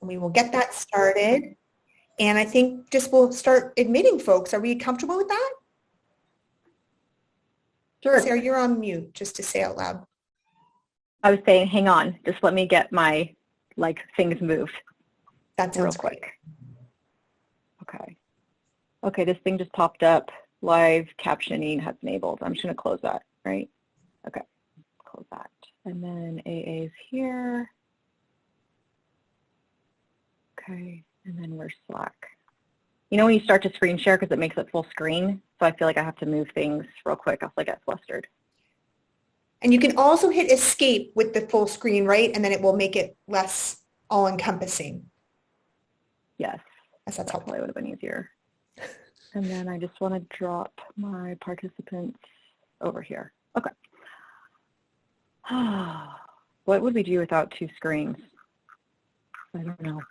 We will get that started. And I think just we'll start admitting folks. Are we comfortable with that? Sure. Sarah, you're on mute, just to say out loud. I was saying, hang on, just let me get my things moved. That sounds real quick. Okay. Okay, this thing just popped up. Live captioning has enabled. I'm just going to close that, right? Okay, close that. And then AA is here. Okay, and then where's Slack? You know when you start to screen share because it makes it full screen? So I feel like I have to move things real quick else I get flustered. And you can also hit escape with the full screen, right? And then it will make it less all-encompassing. Yes. That's helpful. Probably would have been easier. And then I just want to drop my participants over here. Okay. What would we do without two screens? I don't know.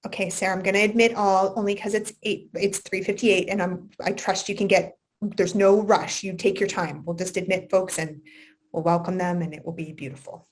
Okay, Sarah, I'm going to admit all only because it's 3:58, and I trust you can get. There's no rush. You take your time. We'll just admit folks, and we'll welcome them, and it will be beautiful.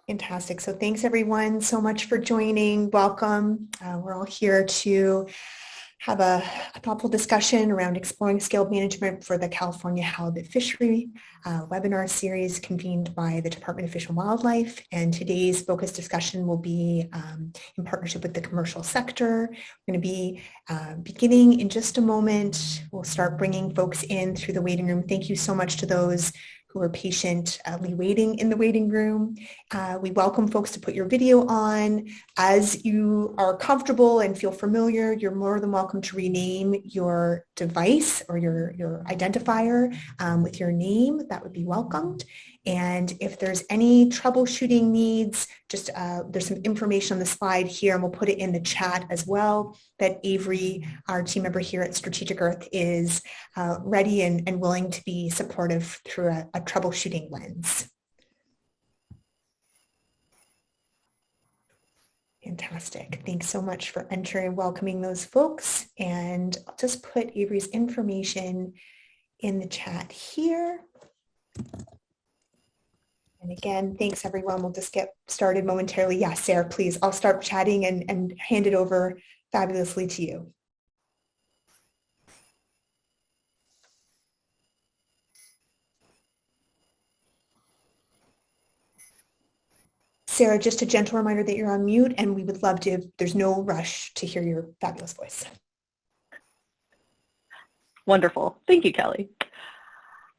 Fantastic. So thanks everyone so much for joining. Welcome. We're all here to have a thoughtful discussion around exploring scaled management for the California halibut fishery webinar series convened by the Department of Fish and Wildlife. And today's focus discussion will be in partnership with the commercial sector. We're going to be beginning in just a moment. We'll start bringing folks in through the waiting room. Thank you so much to those who are patiently waiting in the waiting room. We welcome folks to put your video on. As you are comfortable and feel familiar, you're more than welcome to rename your device or your identifier with your name. That would be welcomed. And if there's any troubleshooting needs, just there's some information on the slide here, and we'll put it in the chat as well, that Avery, our team member here at Strategic Earth, is ready and willing to be supportive through a troubleshooting lens. Fantastic. Thanks so much for entering and welcoming those folks. And I'll just put Avery's information in the chat here. And again, thanks everyone. We'll just get started momentarily. Yeah, Sarah, please. I'll start chatting and hand it over fabulously to you. Sarah, just a gentle reminder that you're on mute, and we would love to, there's no rush to hear your fabulous voice. Wonderful. Thank you, Kelly.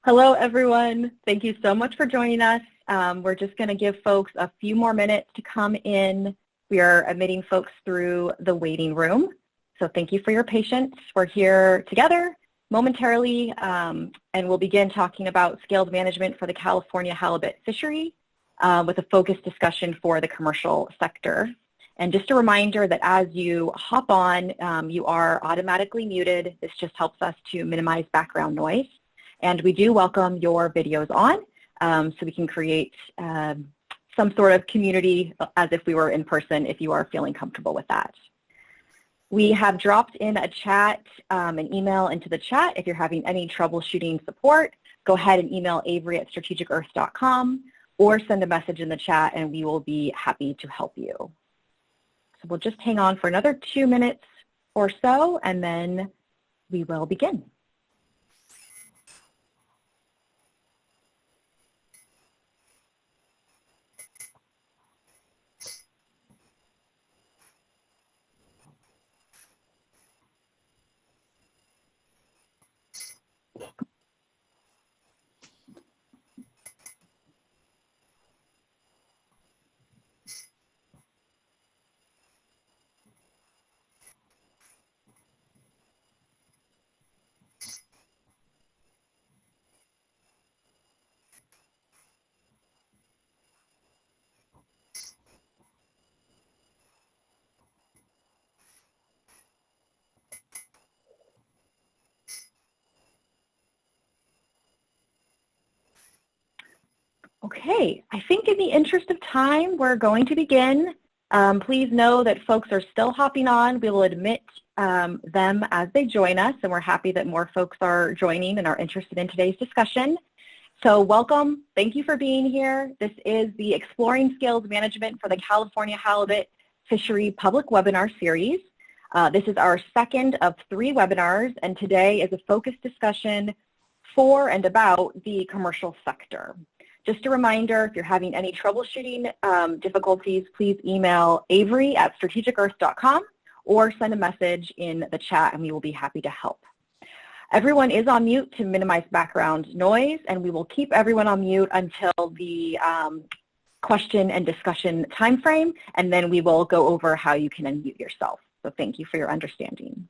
Hello, everyone. Thank you so much for joining us. We're just going to give folks a few more minutes to come in. We are admitting folks through the waiting room. So thank you for your patience. We're here together momentarily, and we'll begin talking about scaled management for the California halibut fishery with a focused discussion for the commercial sector. And just a reminder that as you hop on, you are automatically muted. This just helps us to minimize background noise. And we do welcome your videos on so we can create some sort of community as if we were in person if you are feeling comfortable with that. We have dropped in a chat, an email into the chat. If you're having any troubleshooting support, go ahead and email avery@strategicearth.com or send a message in the chat and we will be happy to help you. So we'll just hang on for another 2 minutes or so and then we will begin. Okay, I think in the interest of time, we're going to begin. Please know that folks are still hopping on. We will admit them as they join us, and we're happy that more folks are joining and are interested in today's discussion. So welcome. Thank you for being here. This is the Exploring Scales Management for the California Halibut Fishery Public Webinar Series. This is our second of 3 webinars, and today is a focused discussion for and about the commercial sector. Just a reminder, if you're having any troubleshooting difficulties, please email avery@strategicearth.com or send a message in the chat and we will be happy to help. Everyone is on mute to minimize background noise, and we will keep everyone on mute until the question and discussion time frame, and then we will go over how you can unmute yourself. So thank you for your understanding.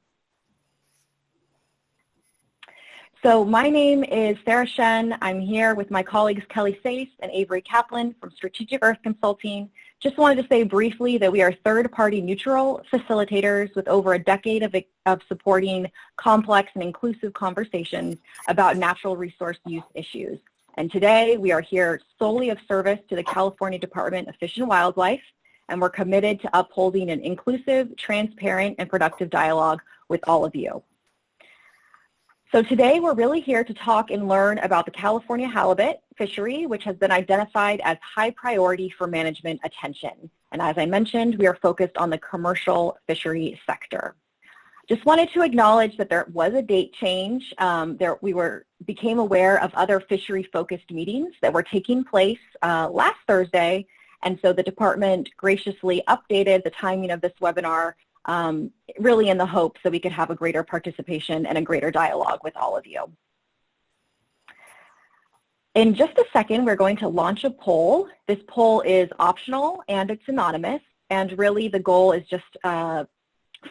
So my name is Sarah Shen. I'm here with my colleagues Kelly Sace and Avery Kaplan from Strategic Earth Consulting. Just wanted to say briefly that we are third-party neutral facilitators with over a decade of supporting complex and inclusive conversations about natural resource use issues. And today we are here solely of service to the California Department of Fish and Wildlife, and we're committed to upholding an inclusive, transparent, and productive dialogue with all of you. So today we're really here to talk and learn about the California halibut fishery, which has been identified as high priority for management attention. And as I mentioned, we are focused on the commercial fishery sector. Just wanted to acknowledge that there was a date change. We became aware of other fishery-focused meetings that were taking place last Thursday, and so the department graciously updated the timing of this webinar really in the hopes that we could have a greater participation and a greater dialogue with all of you. In just a second, we're going to launch a poll. This poll is optional and it's anonymous, and really the goal is just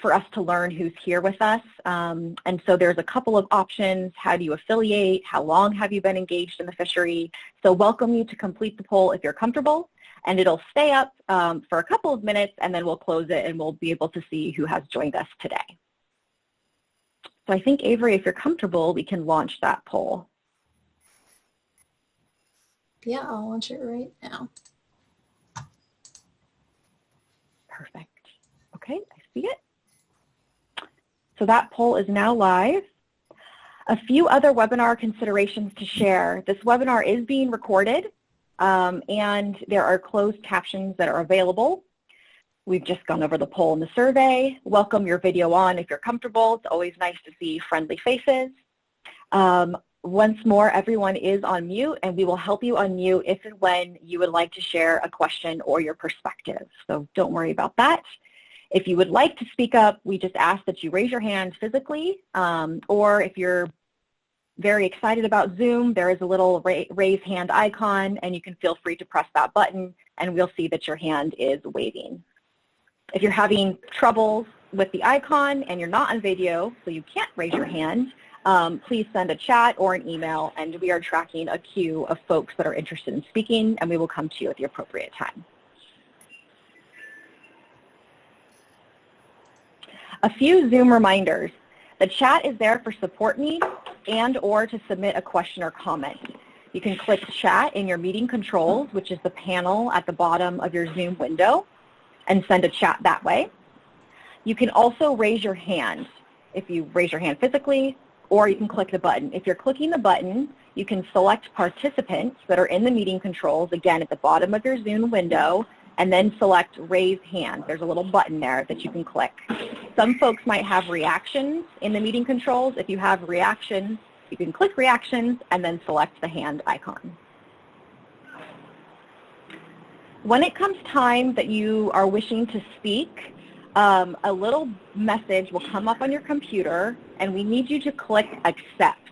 for us to learn who's here with us. And so there's a couple of options. How do you affiliate? How long have you been engaged in the fishery? So welcome you to complete the poll if you're comfortable. And it'll stay up for a couple of minutes, and then we'll close it and we'll be able to see who has joined us today. So I think, Avery, if you're comfortable, we can launch that poll. Yeah, I'll launch it right now. Perfect. Okay, I see it. So that poll is now live. A few other webinar considerations to share. This webinar is being recorded. And there are closed captions that are available. We've just gone over the poll and the survey. Welcome your video on if you're comfortable. It's always nice to see friendly faces. Once more, everyone is on mute, and we will help you unmute if and when you would like to share a question or your perspective. So don't worry about that. If you would like to speak up, we just ask that you raise your hand physically, or if you're very excited about Zoom, there is a little raise hand icon, and you can feel free to press that button and we'll see that your hand is waving. If you're having trouble with the icon and you're not on video, so you can't raise your hand, please send a chat or an email, and we are tracking a queue of folks that are interested in speaking, and we will come to you at the appropriate time. A few Zoom reminders. The chat is there for support needs and or to submit a question or comment. You can click chat in your meeting controls, which is the panel at the bottom of your Zoom window, and send a chat that way. You can also raise your hand if you raise your hand physically, or you can click the button. If you're clicking the button, you can select participants that are in the meeting controls, again, at the bottom of your Zoom window, and then select raise hand. There's a little button there that you can click. Some folks might have reactions in the meeting controls. If you have reactions, you can click reactions and then select the hand icon. When it comes time that you are wishing to speak, a little message will come up on your computer, and we need you to click accept.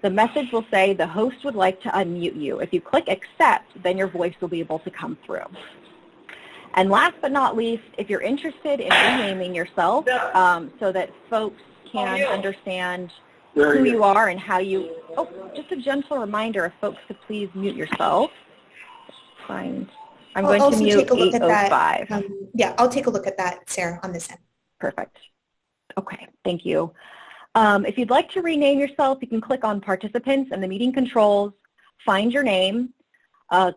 The message will say the host would like to unmute you. If you click accept, then your voice will be able to come through. And last but not least, if you're interested in renaming yourself so that folks can understand who you are and how you, just a gentle reminder if folks could please mute yourself. Fine. I'm going to mute 805. Yeah, I'll take a look at that, Sarah, on this end. Perfect. Okay, thank you. If you'd like to rename yourself, you can click on participants in the meeting controls, find your name.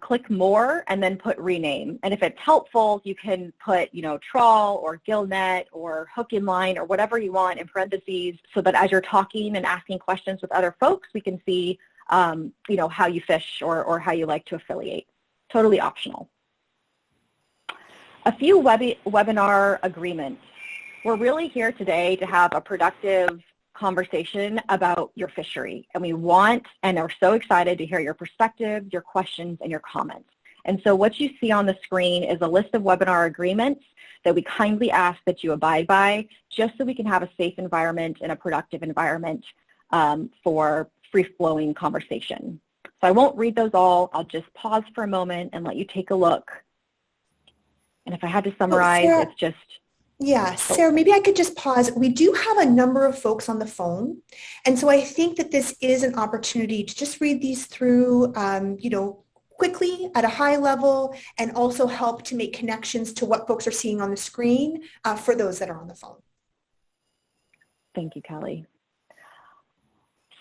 click more and then put rename. And if it's helpful, you can put, trawl or gill net or hook in line or whatever you want in parentheses so that as you're talking and asking questions with other folks, we can see, how you fish or how you like to affiliate. Totally optional. A few webinar agreements. We're really here today to have a productive conversation about your fishery, and we want and are so excited to hear your perspectives, your questions, and your comments. And so what you see on the screen is a list of webinar agreements that we kindly ask that you abide by, just so we can have a safe environment and a productive environment for free-flowing conversation. So I won't read those all. I'll just pause for a moment and let you take a look. And if I had to summarize, it's just... Yeah, Sarah, maybe I could just pause. We do have a number of folks on the phone. And so I think that this is an opportunity to just read these through, quickly at a high level, and also help to make connections to what folks are seeing on the screen for those that are on the phone. Thank you, Kelly.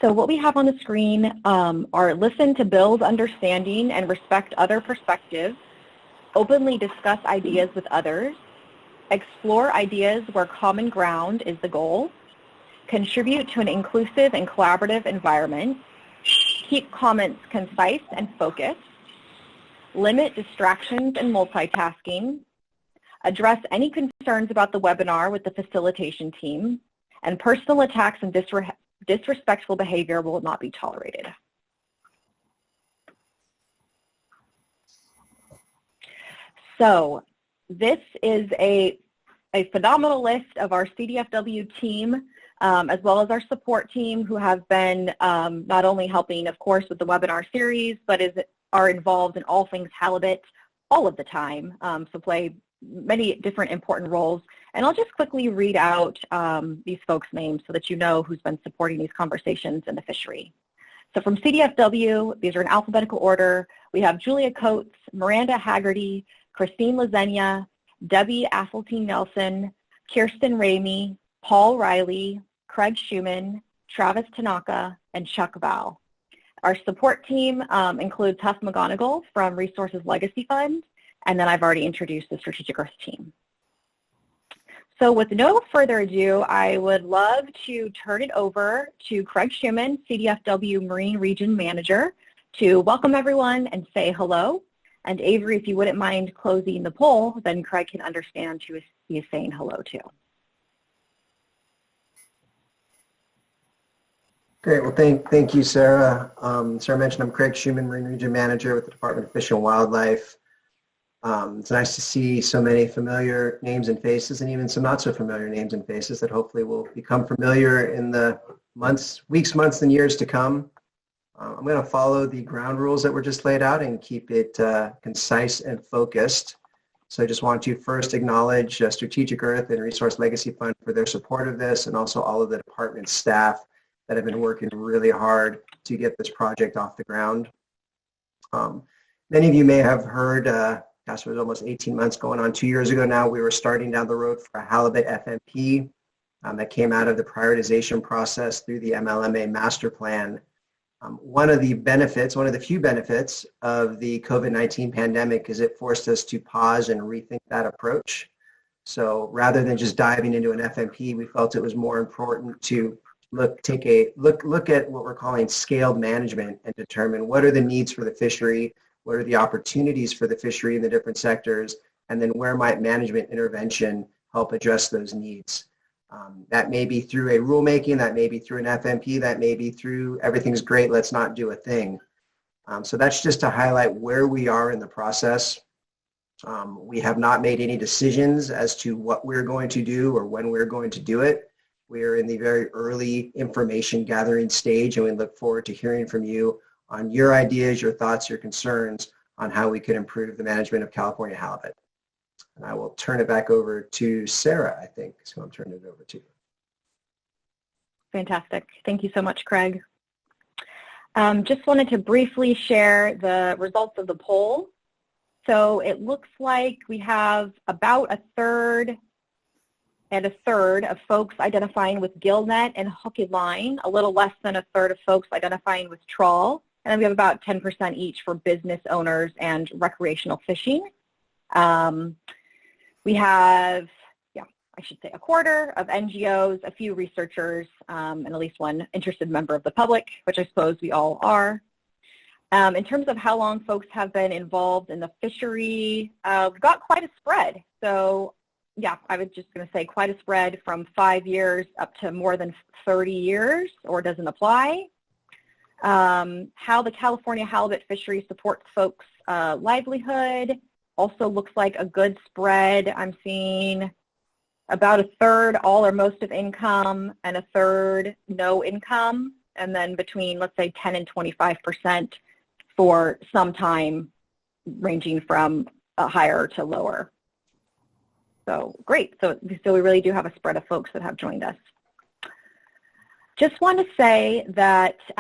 So what we have on the screen are listen to build understanding and respect other perspectives, openly discuss ideas with others, explore ideas where common ground is the goal, contribute to an inclusive and collaborative environment, keep comments concise and focused, limit distractions and multitasking, address any concerns about the webinar with the facilitation team, and personal attacks and disrespectful behavior will not be tolerated. So this is a phenomenal list of our CDFW team, as well as our support team, who have been not only helping, of course, with the webinar series, but are involved in all things halibut all of the time, so play many different important roles. And I'll just quickly read out these folks' names so that you know who's been supporting these conversations in the fishery. So from CDFW, these are in alphabetical order. We have Julia Coates, Miranda Haggerty, Christine Lazenia, Debbie Affeltine-Nelson, Kirsten Ramey, Paul Riley, Craig Schumann, Travis Tanaka, and Chuck Val. Our support team includes Huff McGonigal from Resources Legacy Fund, and then I've already introduced the Strategic Earth team. So with no further ado, I would love to turn it over to Craig Schumann, CDFW Marine Region Manager, to welcome everyone and say hello. And Avery, if you wouldn't mind closing the poll, then Craig can understand who he is saying hello to. Great. Well, thank you, Sarah. Sarah mentioned I'm Craig Schumann, Marine Region Manager with the Department of Fish and Wildlife. It's nice to see so many familiar names and faces, and even some not so familiar names and faces that hopefully will become familiar in the weeks, months, and years to come. I'm going to follow the ground rules that were just laid out and keep it concise and focused. So I just want to first acknowledge Strategic Earth and Resource Legacy Fund for their support of this, and also all of the department staff that have been working really hard to get this project off the ground. Many of you may have heard, gosh, it was almost 18 months going on, 2 years ago now, we were starting down the road for a halibut FMP that came out of the prioritization process through the MLMA master plan. One of the few benefits of the COVID-19 pandemic is it forced us to pause and rethink that approach. So rather than just diving into an FMP, we felt it was more important to look at what we're calling scaled management and determine what are the needs for the fishery, what are the opportunities for the fishery in the different sectors, and then where might management intervention help address those needs. That may be through a rulemaking, that may be through an FMP, that may be through everything's great, let's not do a thing. So that's just to highlight where we are in the process. We have not made any decisions as to what we're going to do or when we're going to do it. We are in the very early information gathering stage, and we look forward to hearing from you on your ideas, your thoughts, your concerns on how we could improve the management of California halibut. And I will turn it back over to Sarah, I think, is who I'm turning it over to. Fantastic. Thank you so much, Craig. Just wanted to briefly share the results of the poll. So it looks like we have about a third of folks identifying with gill net and hook and line, a little less than a third of folks identifying with trawl, And then we have about 10% each for business owners and recreational fishing. We have, I should say, a quarter of NGOs, a few researchers, and at least one interested member of the public, which I suppose we all are. In terms of how long folks have been involved in the fishery, we've got quite a spread. So yeah, I was just going to say quite a spread from 5 years up to more than 30 years, or doesn't apply. How the California halibut fishery supports folks' livelihood also looks like a good spread. I'm seeing about a third all or most of income and a third no income, and then between, let's say, 10 and 25% for some time, ranging from higher to lower. So great. So we really do have a spread of folks that have joined us. Just want to say that if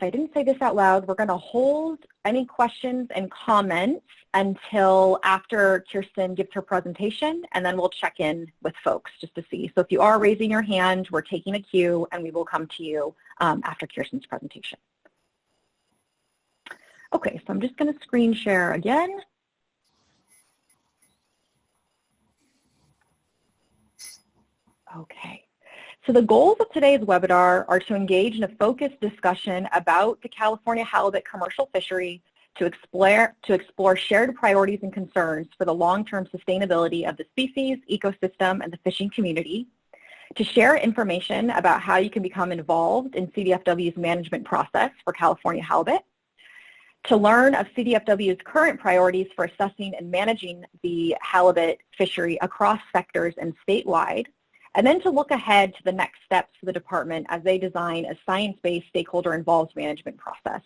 I didn't say this out loud, we're going to hold any questions and comments until after Kirsten gives her presentation, and then we'll check in with folks just to see. So if you are raising your hand, we're taking a cue, and we will come to you after Kirsten's presentation. Okay, so I'm just going to screen share again. Okay. So the goals of today's webinar are to engage in a focused discussion about the California halibut commercial fishery, to explore shared priorities and concerns for the long-term sustainability of the species, ecosystem, and the fishing community, to share information about how you can become involved in CDFW's management process for California halibut, to learn of CDFW's current priorities for assessing and managing the halibut fishery across sectors and statewide, and then to look ahead to the next steps for the department as they design a science-based stakeholder-involved management process.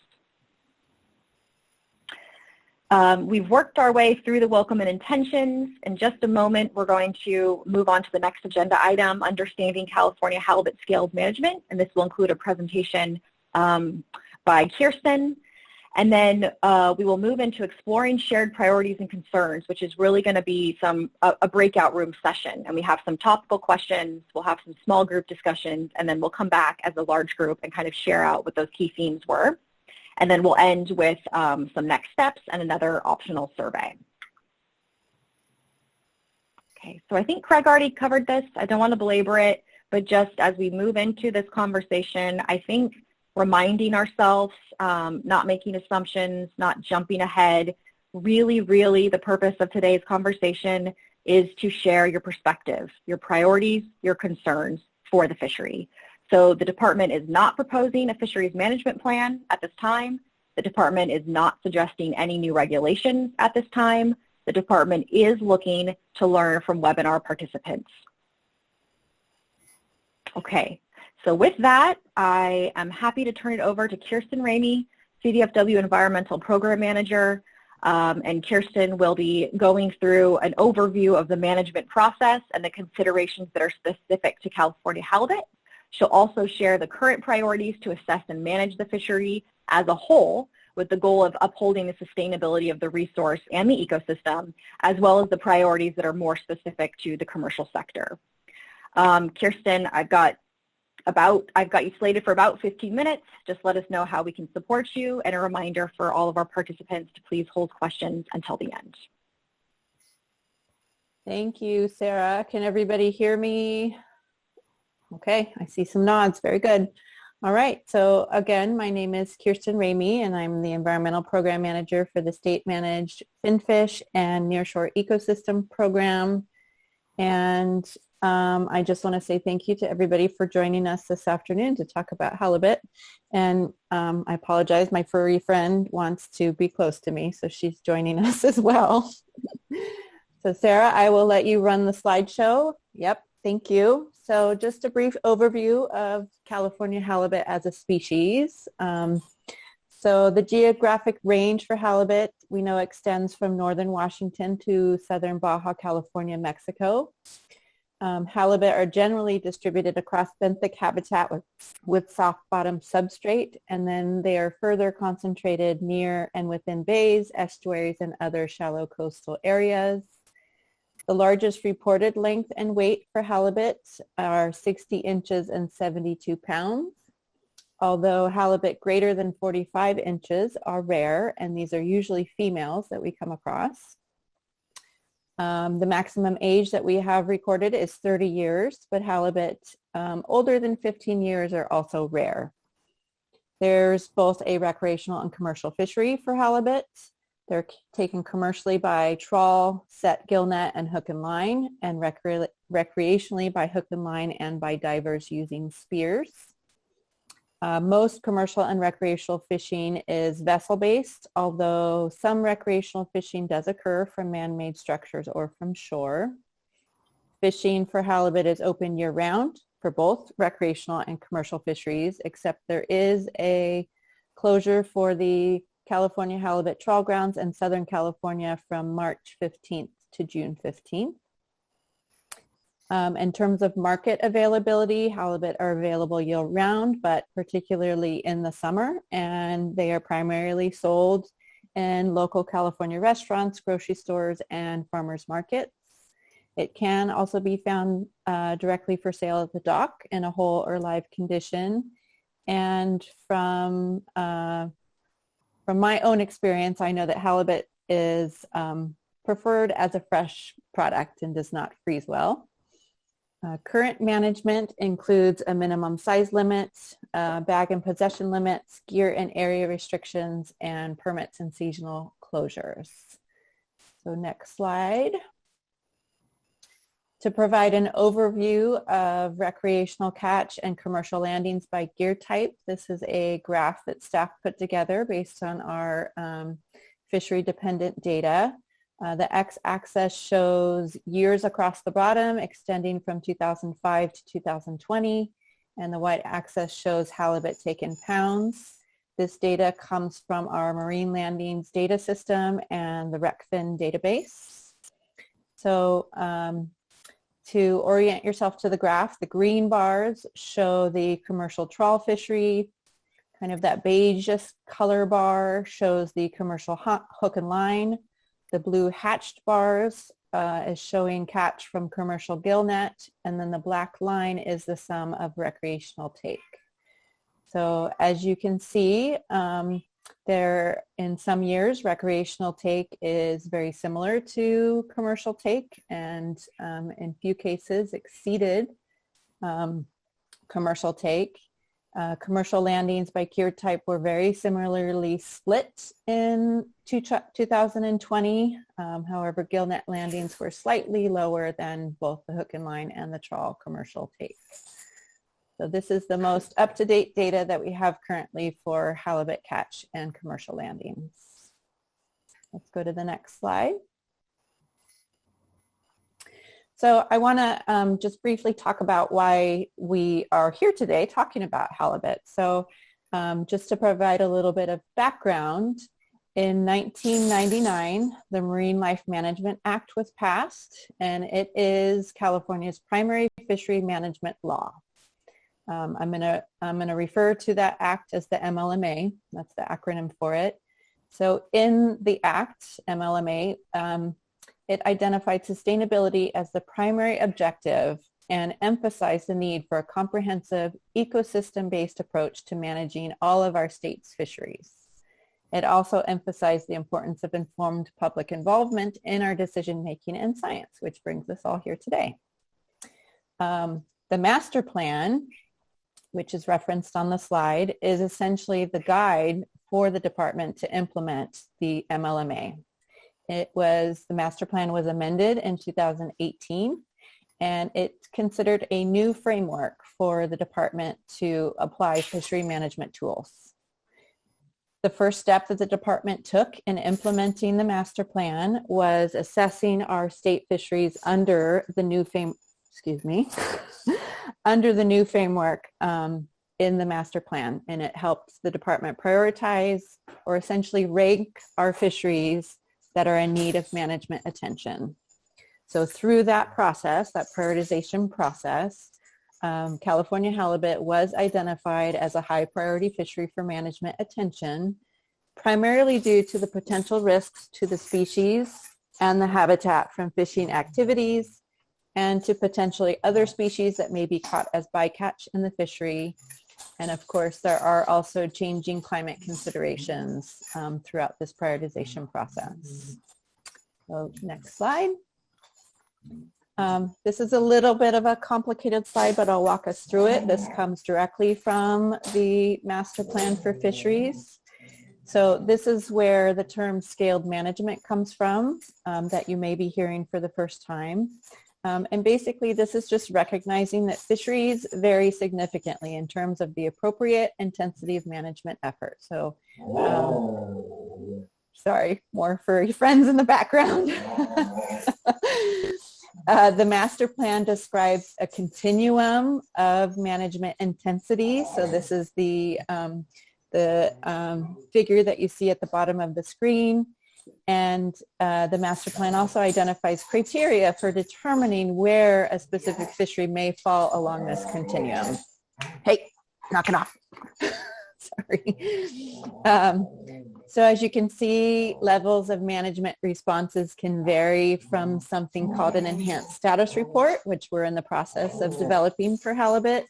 We've worked our way through the welcome and intentions. In just a moment, we're going to move on to the next agenda item, Understanding California Halibut Scales Management, and this will include a presentation by Kirsten. And then we will move into exploring shared priorities and concerns, which is really going to be a breakout room session. And we have some topical questions, we'll have some small group discussions, and then we'll come back as a large group and kind of share out what those key themes were. And then we'll end with some next steps and another optional survey. Okay, so I think Craig already covered this. I don't want to belabor it, but just as we move into this conversation, I think reminding ourselves, not making assumptions, not jumping ahead. Really, really the purpose of today's conversation is to share your perspective, your priorities, your concerns for the fishery. So the department is not proposing a fisheries management plan at this time. The department is not suggesting any new regulations at this time. The department is looking to learn from webinar participants. Okay. So with that, I am happy to turn it over to Kirsten Ramey, CDFW Environmental Program Manager, and Kirsten will be going through an overview of the management process and the considerations that are specific to California halibut. She'll also share the current priorities to assess and manage the fishery as a whole, with the goal of upholding the sustainability of the resource and the ecosystem, as well as the priorities that are more specific to the commercial sector. Kirsten, I've got you slated for about 15 minutes. Just let us know how we can support you, and a reminder for all of our participants to please hold questions until the end. Thank you, Sarah. Can everybody hear me? Okay, I see some nods. Very good. All right, so again, my name is Kirsten Ramey, and I'm the Environmental Program Manager for the State-Managed Finfish and Nearshore Ecosystem Program. And I just want to say thank you to everybody for joining us this afternoon to talk about halibut. And I apologize, my furry friend wants to be close to me, so she's joining us as well. So Sarah, I will let you run the slideshow. Yep, thank you. So just a brief overview of California halibut as a species. So the geographic range for halibut we know extends from northern Washington to southern Baja California, Mexico. Halibut are generally distributed across benthic habitat with soft bottom substrate, and then they are further concentrated near and within bays, estuaries, and other shallow coastal areas. The largest reported length and weight for halibut are 60 inches and 72 pounds. although halibut greater than 45 inches are rare, and these are usually females that we come across. The maximum age that we have recorded is 30 years, but halibut older than 15 years are also rare. There's both a recreational and commercial fishery for halibut. They're taken commercially by trawl, set, gill net, and hook and line, and recreationally by hook and line and by divers using spears. Most commercial and recreational fishing is vessel-based, although some recreational fishing does occur from man-made structures or from shore. Fishing for halibut is open year-round for both recreational and commercial fisheries, except there is a closure for the California halibut trawl grounds in Southern California from March 15th to June 15th. In terms of market availability, halibut are available year-round, but particularly in the summer, and they are primarily sold in local California restaurants, grocery stores, and farmers markets. It can also be found directly for sale at the dock in a whole or live condition. And from my own experience, I know that halibut is preferred as a fresh product and does not freeze well. Current management includes a minimum size limit, bag and possession limits, gear and area restrictions, and permits and seasonal closures. So next slide. To provide an overview of recreational catch and commercial landings by gear type, this is a graph that staff put together based on our fishery dependent data. The x-axis shows years across the bottom extending from 2005 to 2020, and the y-axis shows halibut taken pounds. This data comes from our marine landings data system and the RecFin database. So to orient yourself to the graph, the green bars show the commercial trawl fishery. Kind of that beige color bar shows the commercial hook and line. The blue hatched bars is showing catch from commercial gill net, and then the black line is the sum of recreational take. So as you can see, there in some years, recreational take is very similar to commercial take, and in few cases exceeded commercial take. Commercial landings by gear type were very similarly split in 2020. However, gill net landings were slightly lower than both the hook and line and the trawl commercial take. So this is the most up-to-date data that we have currently for halibut catch and commercial landings. Let's go to the next slide. So I want to just briefly talk about why we are here today talking about halibut. So just to provide a little bit of background, in 1999, the Marine Life Management Act was passed, and it is California's primary fishery management law. I'm gonna refer to that act as the MLMA. That's the acronym for it. So in the act, MLMA, it identified sustainability as the primary objective and emphasized the need for a comprehensive ecosystem-based approach to managing all of our state's fisheries. It also emphasized the importance of informed public involvement in our decision-making and science, which brings us all here today. The master plan, which is referenced on the slide, is essentially the guide for the department to implement the MLMA. The master plan was amended in 2018, and it considered a new framework for the department to apply fishery management tools. The first step that the department took in implementing the master plan was assessing our state fisheries under the new framework in the master plan, and it helped the department prioritize or essentially rank our fisheries that are in need of management attention. So through that process, that prioritization process, California halibut was identified as a high priority fishery for management attention, primarily due to the potential risks to the species and the habitat from fishing activities, and to potentially other species that may be caught as bycatch in the fishery, And of course, there are also changing climate considerations throughout this prioritization process. So next slide. This is a little bit of a complicated slide, but I'll walk us through it. This comes directly from the Master Plan for Fisheries. So this is where the term scaled management comes from, that you may be hearing for the first time. And basically, this is just recognizing that fisheries vary significantly in terms of the appropriate intensity of management effort. So, sorry, more furry friends in the background. The master plan describes a continuum of management intensity. So this is the figure that you see at the bottom of the screen. And the master plan also identifies criteria for determining where a specific fishery may fall along this continuum. Hey, knock it off. Sorry. So as you can see, levels of management responses can vary from something called an enhanced status report, which we're in the process of developing for halibut,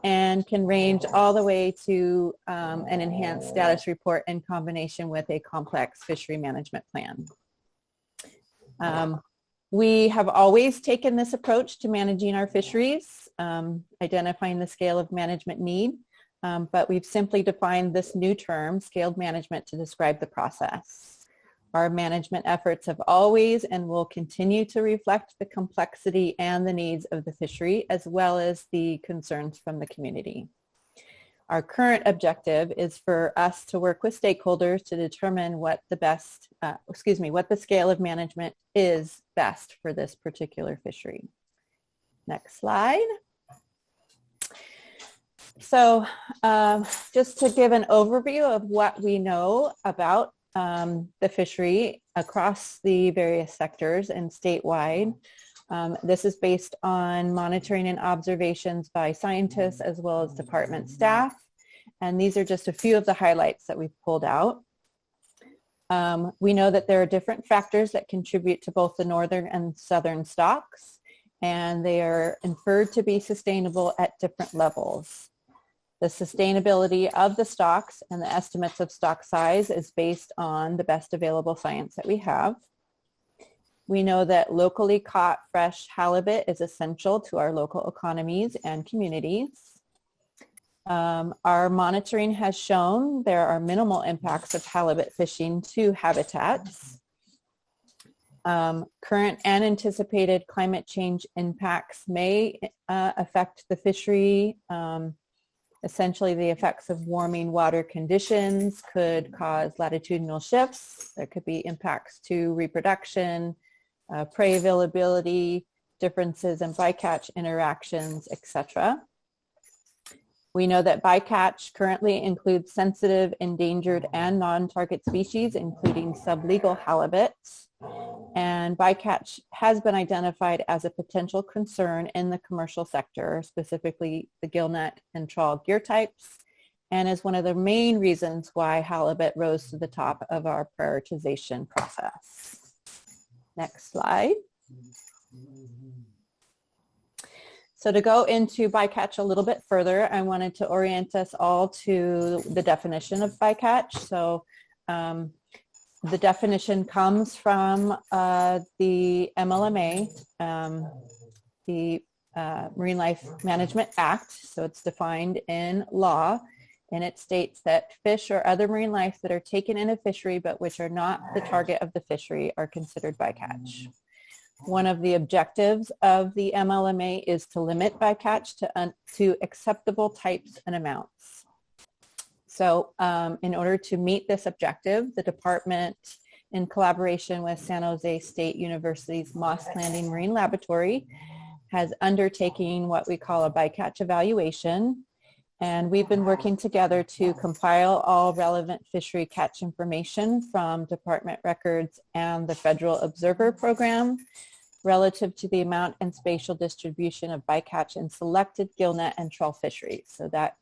and can range all the way to an enhanced status report in combination with a complex fishery management plan. We have always taken this approach to managing our fisheries, identifying the scale of management need, but we've simply defined this new term, scaled management, to describe the process. Our management efforts have always and will continue to reflect the complexity and the needs of the fishery, as well as the concerns from the community. Our current objective is for us to work with stakeholders to determine what the best, what the scale of management is best for this particular fishery. Next slide. So just to give an overview of what we know about the fishery across the various sectors and statewide. This is based on monitoring and observations by scientists as well as department staff. And these are just a few of the highlights that we've pulled out. We know that there are different factors that contribute to both the northern and southern stocks, and they are inferred to be sustainable at different levels. The sustainability of the stocks and the estimates of stock size is based on the best available science that we have. We know that locally caught fresh halibut is essential to our local economies and communities. Our monitoring has shown there are minimal impacts of halibut fishing to habitats. Current and anticipated climate change impacts may affect the fishery. Essentially, the effects of warming water conditions could cause latitudinal shifts. There could be impacts to reproduction, prey availability, differences in bycatch interactions, etc. We know that bycatch currently includes sensitive, endangered, and non-target species, including sublegal halibut. And bycatch has been identified as a potential concern in the commercial sector, specifically the gillnet and trawl gear types, and is one of the main reasons why halibut rose to the top of our prioritization process. Next slide. So to go into bycatch a little bit further, I wanted to orient us all to the definition of bycatch. So the definition comes from the MLMA, the Marine Life Management Act. So it's defined in law, and it states that fish or other marine life that are taken in a fishery but which are not the target of the fishery are considered bycatch. One of the objectives of the MLMA is to limit bycatch to acceptable types and amounts. So in order to meet this objective, the department, in collaboration with San Jose State University's Moss Landing Marine Laboratory, has undertaken what we call a bycatch evaluation. And we've been working together to compile all relevant fishery catch information from department records and the Federal Observer Program relative to the amount and spatial distribution of bycatch in selected gillnet and trawl fisheries. So that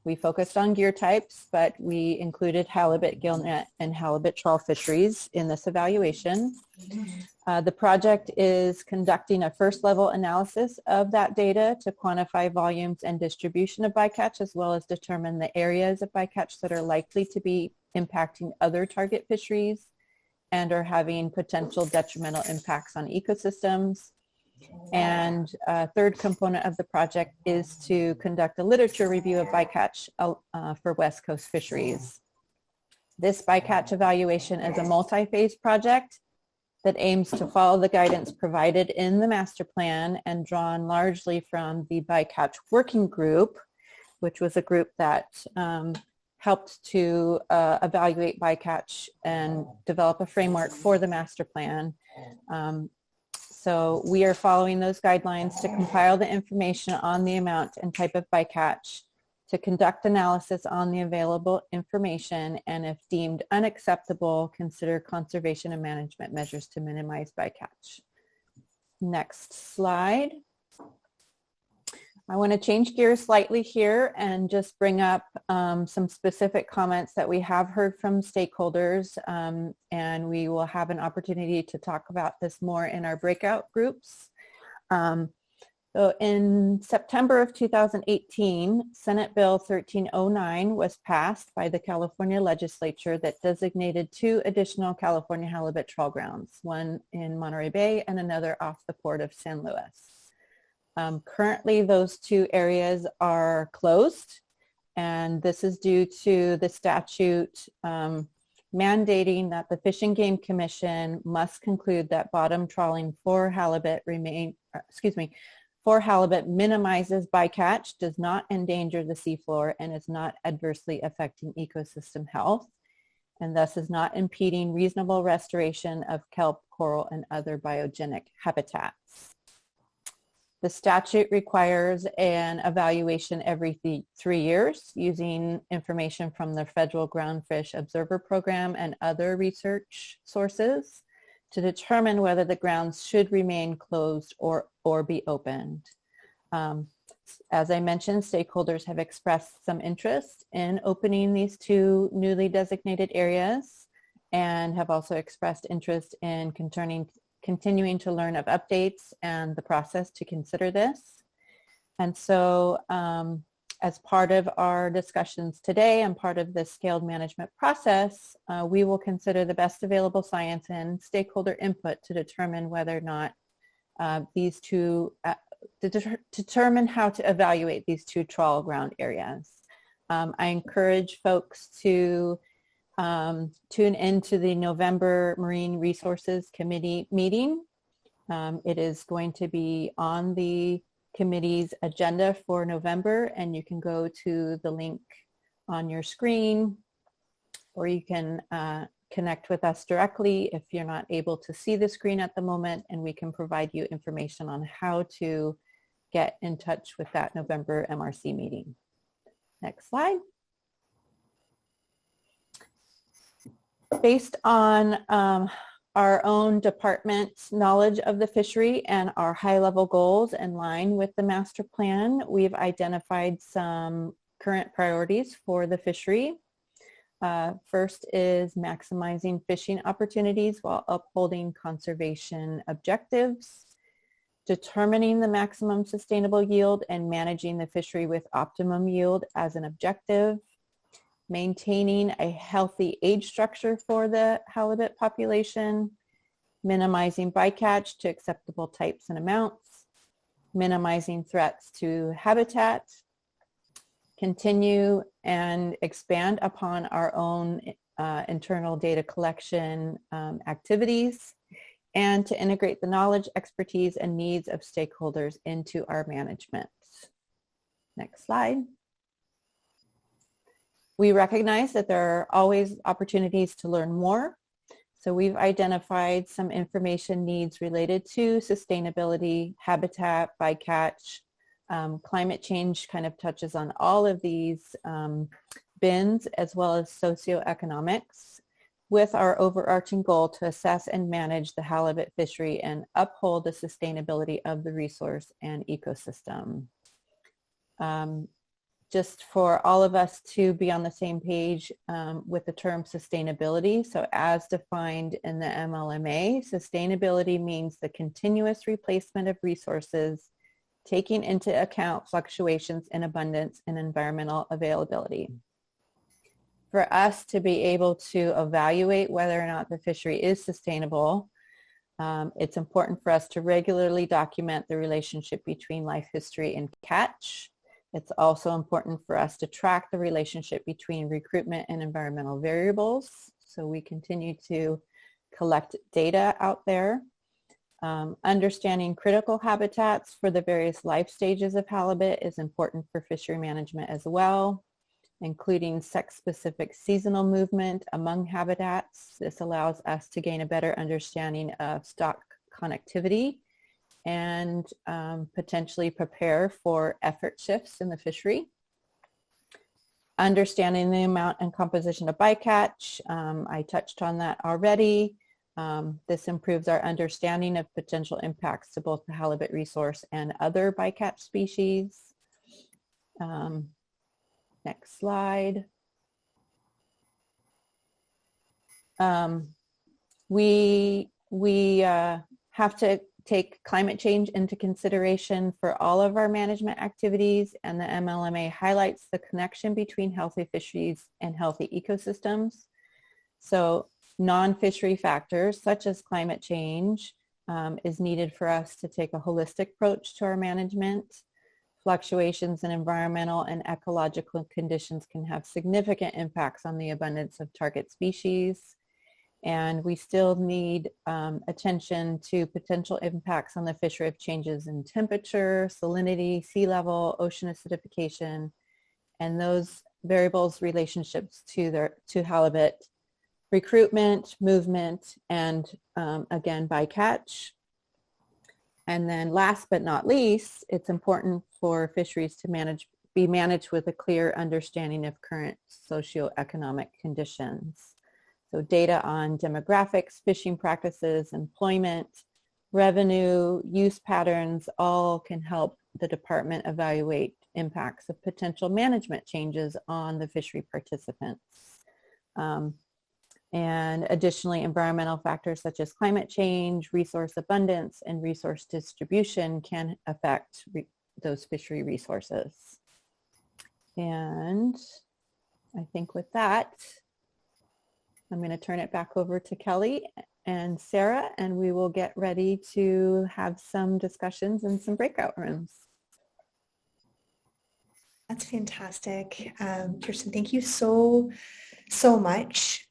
We focused on gear types, but we included halibut, gillnet, and halibut trawl fisheries in this evaluation. The project is conducting a first level analysis of that data to quantify volumes and distribution of bycatch, as well as determine the areas of bycatch that are likely to be impacting other target fisheries and are having potential detrimental impacts on ecosystems. And a third component of the project is to conduct a literature review of bycatch for West Coast fisheries. This bycatch evaluation is a multi-phase project that aims to follow the guidance provided in the master plan and drawn largely from the bycatch working group, which was a group that helped to evaluate bycatch and develop a framework for the master plan. So we are following those guidelines to compile the information on the amount and type of bycatch, to conduct analysis on the available information, and if deemed unacceptable, consider conservation and management measures to minimize bycatch. Next slide. I want to change gears slightly here and just bring up some specific comments that we have heard from stakeholders, and we will have an opportunity to talk about this more in our breakout groups. So in September of 2018, Senate Bill 1309 was passed by the California legislature that designated 2 additional California halibut trawl grounds, one in Monterey Bay and another off the port of San Luis. Currently, those 2 areas are closed, and this is due to the statute mandating that the Fish and Game Commission must conclude that bottom trawling for halibut minimizes bycatch, does not endanger the seafloor, and is not adversely affecting ecosystem health, and thus is not impeding reasonable restoration of kelp, coral, and other biogenic habitats. The statute requires an evaluation every 3 years using information from the Federal Groundfish Observer Program and other research sources to determine whether the grounds should remain closed or be opened. As I mentioned, stakeholders have expressed some interest in opening these 2 newly designated areas and have also expressed interest in continuing to learn of updates and the process to consider this. And so as part of our discussions today and part of the scaled management process, we will consider the best available science and stakeholder input to determine whether or not determine how to evaluate these 2 trawl ground areas. I encourage folks to tune into the November Marine Resources Committee meeting. It is going to be on the committee's agenda for November, and you can go to the link on your screen, or you can connect with us directly if you're not able to see the screen at the moment, and we can provide you information on how to get in touch with that November MRC meeting. Next slide. Based on our own department's knowledge of the fishery and our high-level goals in line with the master plan, we've identified some current priorities for the fishery. First is maximizing fishing opportunities while upholding conservation objectives, determining the maximum sustainable yield and managing the fishery with optimum yield as an objective, maintaining a healthy age structure for the halibut population, minimizing bycatch to acceptable types and amounts, minimizing threats to habitat, continue and expand upon our own internal data collection activities, and to integrate the knowledge, expertise, and needs of stakeholders into our management. Next slide. We recognize that there are always opportunities to learn more. So we've identified some information needs related to sustainability, habitat, bycatch, climate change kind of touches on all of these bins, as well as socioeconomics, with our overarching goal to assess and manage the halibut fishery and uphold the sustainability of the resource and ecosystem. just for all of us to be on the same page with the term sustainability. So as defined in the MLMA, sustainability means the continuous replacement of resources, taking into account fluctuations in abundance and environmental availability. For us to be able to evaluate whether or not the fishery is sustainable, it's important for us to regularly document the relationship between life history and catch. It's also important for us to track the relationship between recruitment and environmental variables. So we continue to collect data out there. Understanding critical habitats for the various life stages of halibut is important for fishery management as well, including sex-specific seasonal movement among habitats. This allows us to gain a better understanding of stock connectivity and potentially prepare for effort shifts in the fishery. Understanding the amount and composition of bycatch, I touched on that already. This improves our understanding of potential impacts to both the halibut resource and other bycatch species. Next slide. We have to take climate change into consideration for all of our management activities, and the MLMA highlights the connection between healthy fisheries and healthy ecosystems. So non-fishery factors such as climate change is needed for us to take a holistic approach to our management. Fluctuations in environmental and ecological conditions can have significant impacts on the abundance of target species. And we still need attention to potential impacts on the fishery of changes in temperature, salinity, sea level, ocean acidification, and those variables relationships to halibut recruitment, movement, and again, bycatch. And then last but not least, it's important for fisheries to be managed with a clear understanding of current socioeconomic conditions. So data on demographics, fishing practices, employment, revenue, use patterns, all can help the department evaluate impacts of potential management changes on the fishery participants. And additionally, environmental factors such as climate change, resource abundance, and resource distribution can affect those fishery resources. And I think with that, I'm going to turn it back over to Kelly and Sarah, and we will get ready to have some discussions in some breakout rooms. That's fantastic. Kirsten, thank you so much.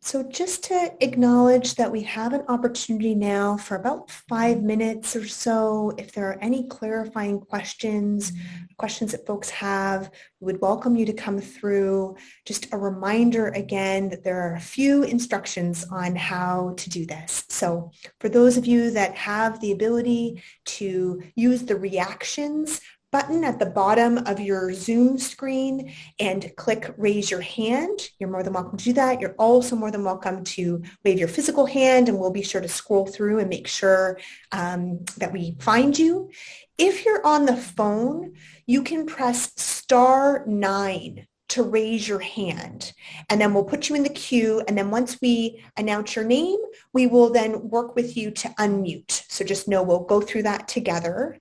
So just to acknowledge that we have an opportunity now for about 5 minutes or so. If there are any clarifying questions that folks have, we would welcome you to come through. Just a reminder again that there are a few instructions on how to do this. So for those of you that have the ability to use the reactions button at the bottom of your Zoom screen and click raise your hand, you're more than welcome to do that. You're also more than welcome to wave your physical hand, and we'll be sure to scroll through and make sure that we find you. If you're on the phone, you can press *9 to raise your hand, and then we'll put you in the queue, and then once we announce your name, we will then work with you to unmute. So just know we'll go through that together.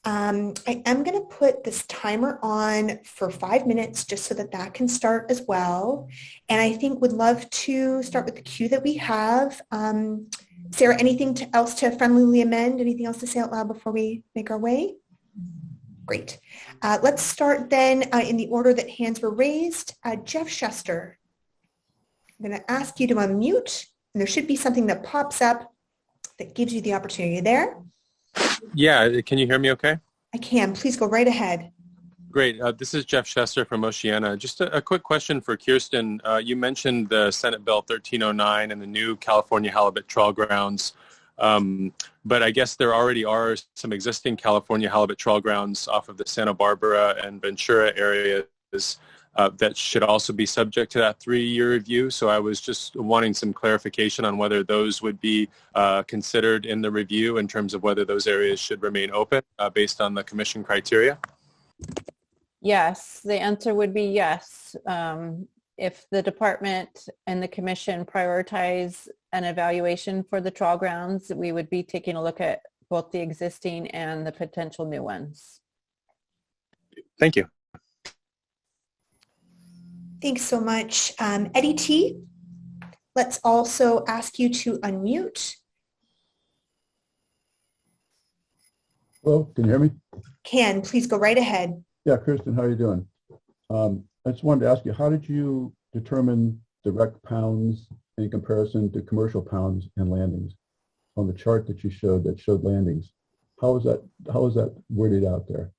I am going to put this timer on for 5 minutes just so that can start as well. And I think would love to start with the queue that we have. Sarah, anything else to friendlily amend? Anything else to say out loud before we make our way? Great. Let's start then in the order that hands were raised. Jeff Schuster, I'm going to ask you to unmute, and there should be something that pops up that gives you the opportunity there. Yeah, can you hear me okay? I can. Please go right ahead. Great. This is Jeff Schuster from Oceana. Just a quick question for Kirsten. You mentioned the Senate Bill 1309 and the new California halibut trawl grounds, but I guess there already are some existing California halibut trawl grounds off of the Santa Barbara and Ventura areas that should also be subject to that 3-year review. So I was just wanting some clarification on whether those would be considered in the review in terms of whether those areas should remain open based on the commission criteria. Yes, the answer would be yes. If the department and the commission prioritize an evaluation for the trawl grounds, we would be taking a look at both the existing and the potential new ones. Thank you. Thanks so much. Eddie T, let's also ask you to unmute. Hello, can you hear me? Ken, please go right ahead. Yeah, Kirsten, how are you doing? I just wanted to ask you, how did you determine direct pounds in comparison to commercial pounds and landings on the chart that you showed that showed landings? How is that worded out there?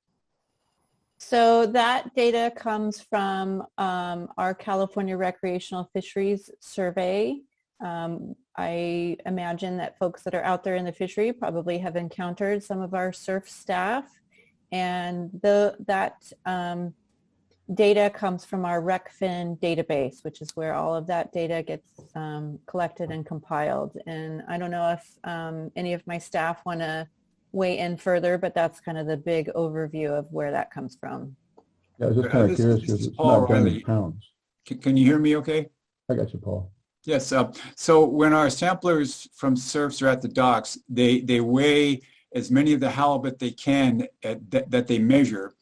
So that data comes from our California Recreational Fisheries survey. I imagine that folks that are out there in the fishery probably have encountered some of our surf staff, and that data comes from our RecFin database, which is where all of that data gets collected and compiled. And I don't know if any of my staff want to weigh in further, but that's kind of the big overview of where that comes from. Yeah, I was just kind of curious because it's not done in pounds. Can you hear me okay? I got you, Paul. Yes. So when our samplers from surfs are at the docks, they weigh as many of the halibut they can that they measure.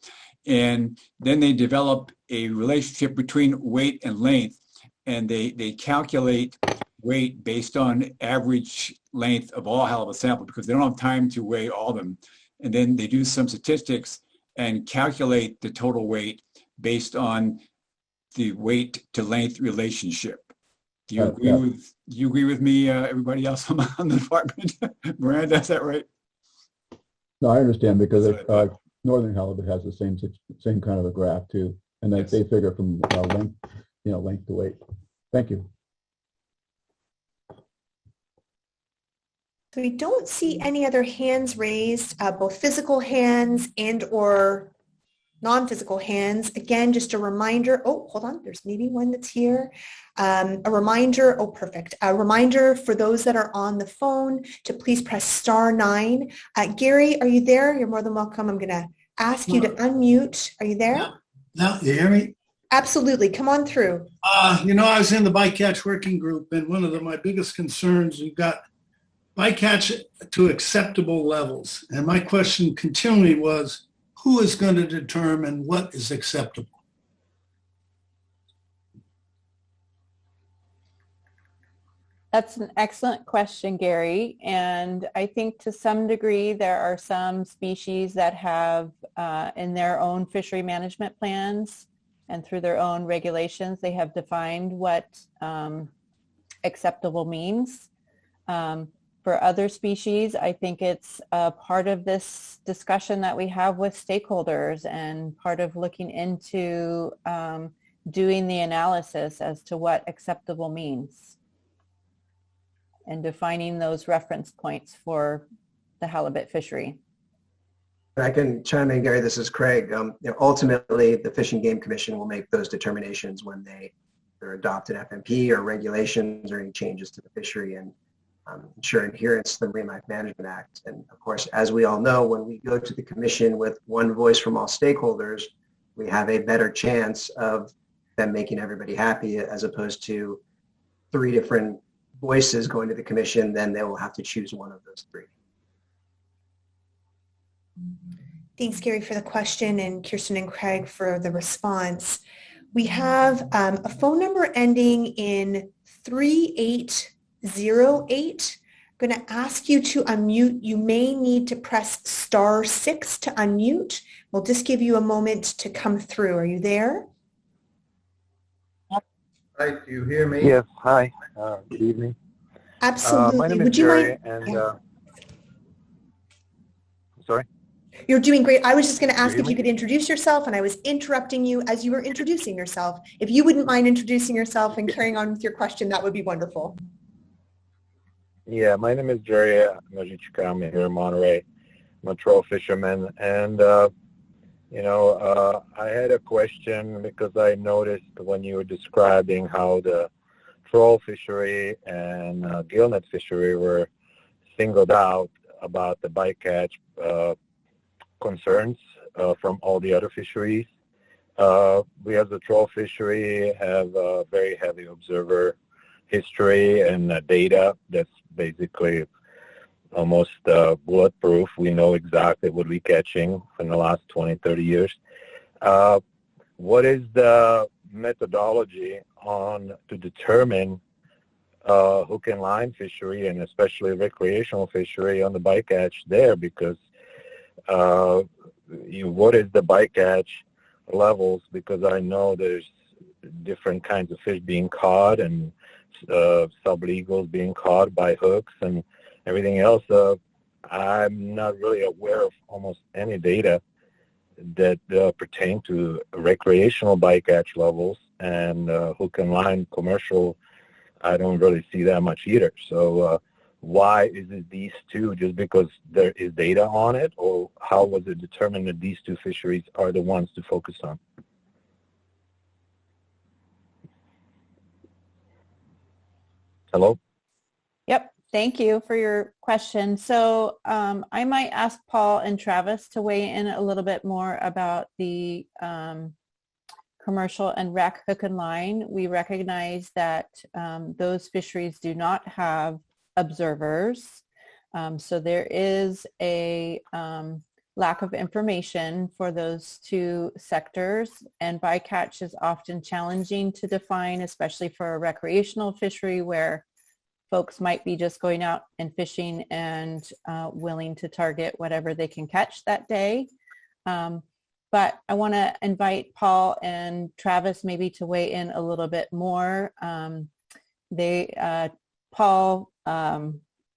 And then they develop a relationship between weight and length. And they calculate weight based on average length of all halibut samples because they don't have time to weigh all of them. And then they do some statistics and calculate the total weight based on the weight to length relationship. Do you agree with me, everybody else on the department? Miranda, is that right? No, I understand because northern halibut has the same kind of a graph too, and that they figure from length to weight. Thank you. So we don't see any other hands raised, both physical hands and or non-physical hands. Again, just a reminder. Oh, hold on. There's maybe one that's here. A reminder. Oh, perfect. A reminder for those that are on the phone to please press *9. Gary, are you there? You're more than welcome. I'm going to ask you to unmute. Are you there? No, you hear me? Absolutely. Come on through. I was in the bycatch working group, and one of my biggest concerns, we've got bycatch to acceptable levels. And my question continually was, who is going to determine what is acceptable? That's an excellent question, Gary. And I think to some degree, there are some species that have in their own fishery management plans and through their own regulations, they have defined what acceptable means. For other species, I think it's part of this discussion that we have with stakeholders and part of looking into doing the analysis as to what acceptable means and defining those reference points for the halibut fishery. I can chime in, Gary. This is Craig. Ultimately, the Fish and Game Commission will make those determinations when they adopt an FMP or regulations or any changes to the fishery and ensure adherence to the Marine Life Management Act. And of course, as we all know, when we go to the commission with one voice from all stakeholders, we have a better chance of them making everybody happy as opposed to 3 different voices going to the commission. Then they will have to choose one of those 3. Thanks, Gary, for the question, and Kirsten and Craig for the response. We have a phone number ending in 3808. I'm going to ask you to unmute. You may need to press *6 to unmute. We'll just give you a moment to come through. Are you there? Hi, do you hear me? Yes, hi. Good evening. Absolutely. My name is Would you Jerry, mind? and sorry? You're doing great. I was just going to ask You hear if you me? could introduce yourself, and I was interrupting you as you were introducing yourself. If you wouldn't mind introducing yourself and carrying on with your question, that would be wonderful. Yeah, my name is Jerry. I'm here in Monterey. I'm a troll fisherman, and I had a question because I noticed when you were describing how the troll fishery and gillnet fishery were singled out about the bycatch concerns from all the other fisheries. We as a troll fishery have a very heavy observer history and data that's basically almost bulletproof. We know exactly what we're catching in the last 20, 30 years. What is the methodology to determine hook and line fishery and especially recreational fishery on the bycatch there? Because what is the bycatch levels? Because I know there's different kinds of fish being caught and sublegals being caught by hooks and everything else. I'm not really aware of almost any data that pertain to recreational bycatch levels, and hook and line commercial, I don't really see that much either. So why is it these two? Just because there is data on it, or how was it determined that these two fisheries are the ones to focus on? Hello? Yep. Thank you for your question. So I might ask Paul and Travis to weigh in a little bit more about the commercial and rec hook and line. We recognize that those fisheries do not have observers. So there is a lack of information for those two sectors, and bycatch is often challenging to define, especially for a recreational fishery where folks might be just going out and fishing and willing to target whatever they can catch that day. But I want to invite Paul and Travis maybe to weigh in a little bit more. Paul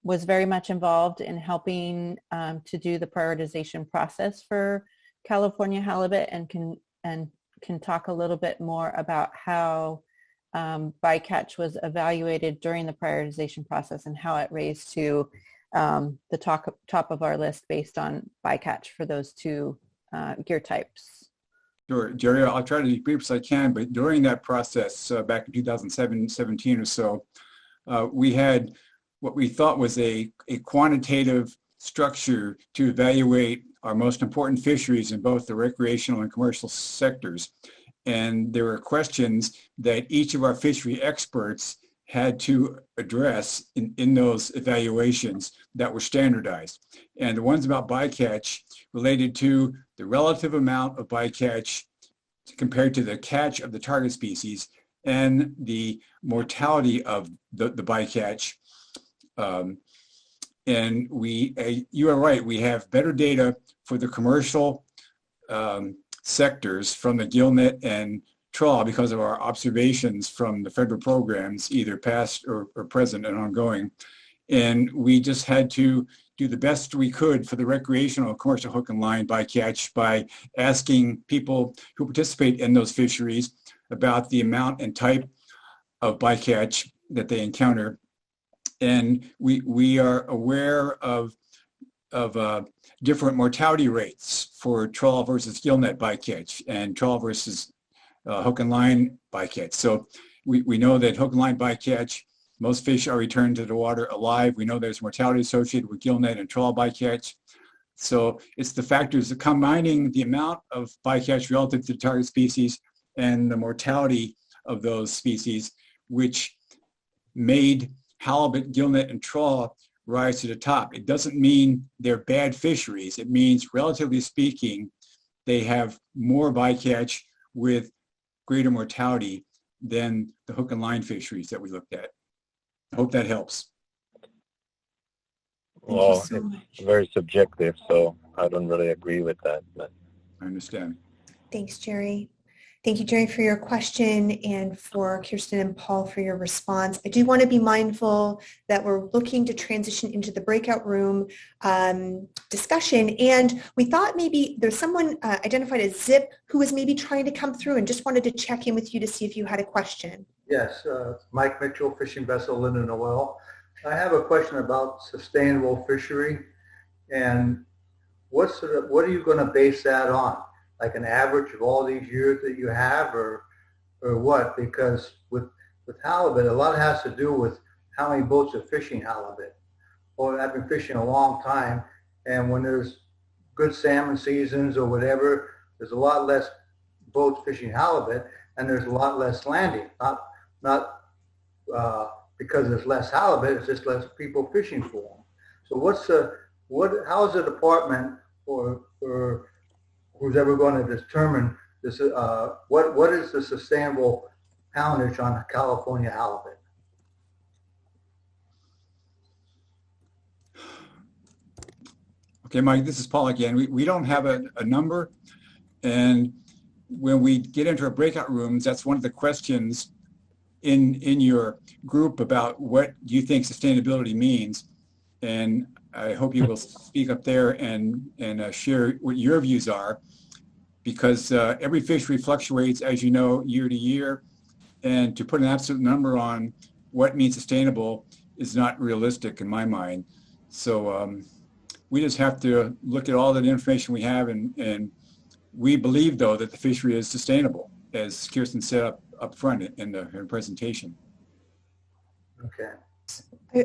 was very much involved in helping to do the prioritization process for California halibut, and can talk a little bit more about how bycatch was evaluated during the prioritization process and how it raised to the top of our list based on bycatch for those two gear types. Sure, Jerry, I'll try to be brief as I can, but during that process back in 2017 or so, we had what we thought was a quantitative structure to evaluate our most important fisheries in both the recreational and commercial sectors. And there were questions that each of our fishery experts had to address in those evaluations that were standardized. And the ones about bycatch related to the relative amount of bycatch compared to the catch of the target species and the mortality of the bycatch. And you are right, we have better data for the commercial sectors from the gillnet and trawl because of our observations from the federal programs, either past or present and ongoing. And we just had to do the best we could for the recreational commercial hook and line bycatch by asking people who participate in those fisheries about the amount and type of bycatch that they encounter. And we are aware of different mortality rates for trawl versus gillnet bycatch and trawl versus hook and line bycatch. So we know that hook and line bycatch, most fish are returned to the water alive. We know there's mortality associated with gillnet and trawl bycatch. So it's the factors of combining the amount of bycatch relative to the target species and the mortality of those species, which made halibut, gillnet, and trawl rise to the top. It doesn't mean they're bad fisheries. It means, relatively speaking, they have more bycatch with greater mortality than the hook and line fisheries that we looked at. I hope that helps. Well, it's very subjective, so I don't really agree with that. But I understand. Thanks, Jerry. Thank you, Jerry, for your question, and for Kirsten and Paul for your response. I do want to be mindful that we're looking to transition into the breakout room discussion, and we thought maybe there's someone identified as Zip who was maybe trying to come through, and just wanted to check in with you to see if you had a question. Yes, Mike Mitchell, fishing vessel Linden Noel. I have a question about sustainable fishery, and what are you going to base that on? Like an average of all these years that you have, or what? Because with halibut, a lot has to do with how many boats are fishing halibut. Well, I've been fishing a long time, and when there's good salmon seasons or whatever, there's a lot less boats fishing halibut, and there's a lot less landing. Not because there's less halibut, it's just less people fishing for them. So how is the department or who's ever going to determine this? What is the sustainable poundage on California halibut? Okay, Mike, this is Paul again. We don't have a number, and when we get into our breakout rooms, that's one of the questions in your group about what do you think sustainability means, and I hope you will speak up there and share what your views are, because every fishery fluctuates, as you know, year to year, and to put an absolute number on what means sustainable is not realistic in my mind. So we just have to look at all the information we have, and we believe, though, that the fishery is sustainable, as Kirsten said up front in her presentation. Okay.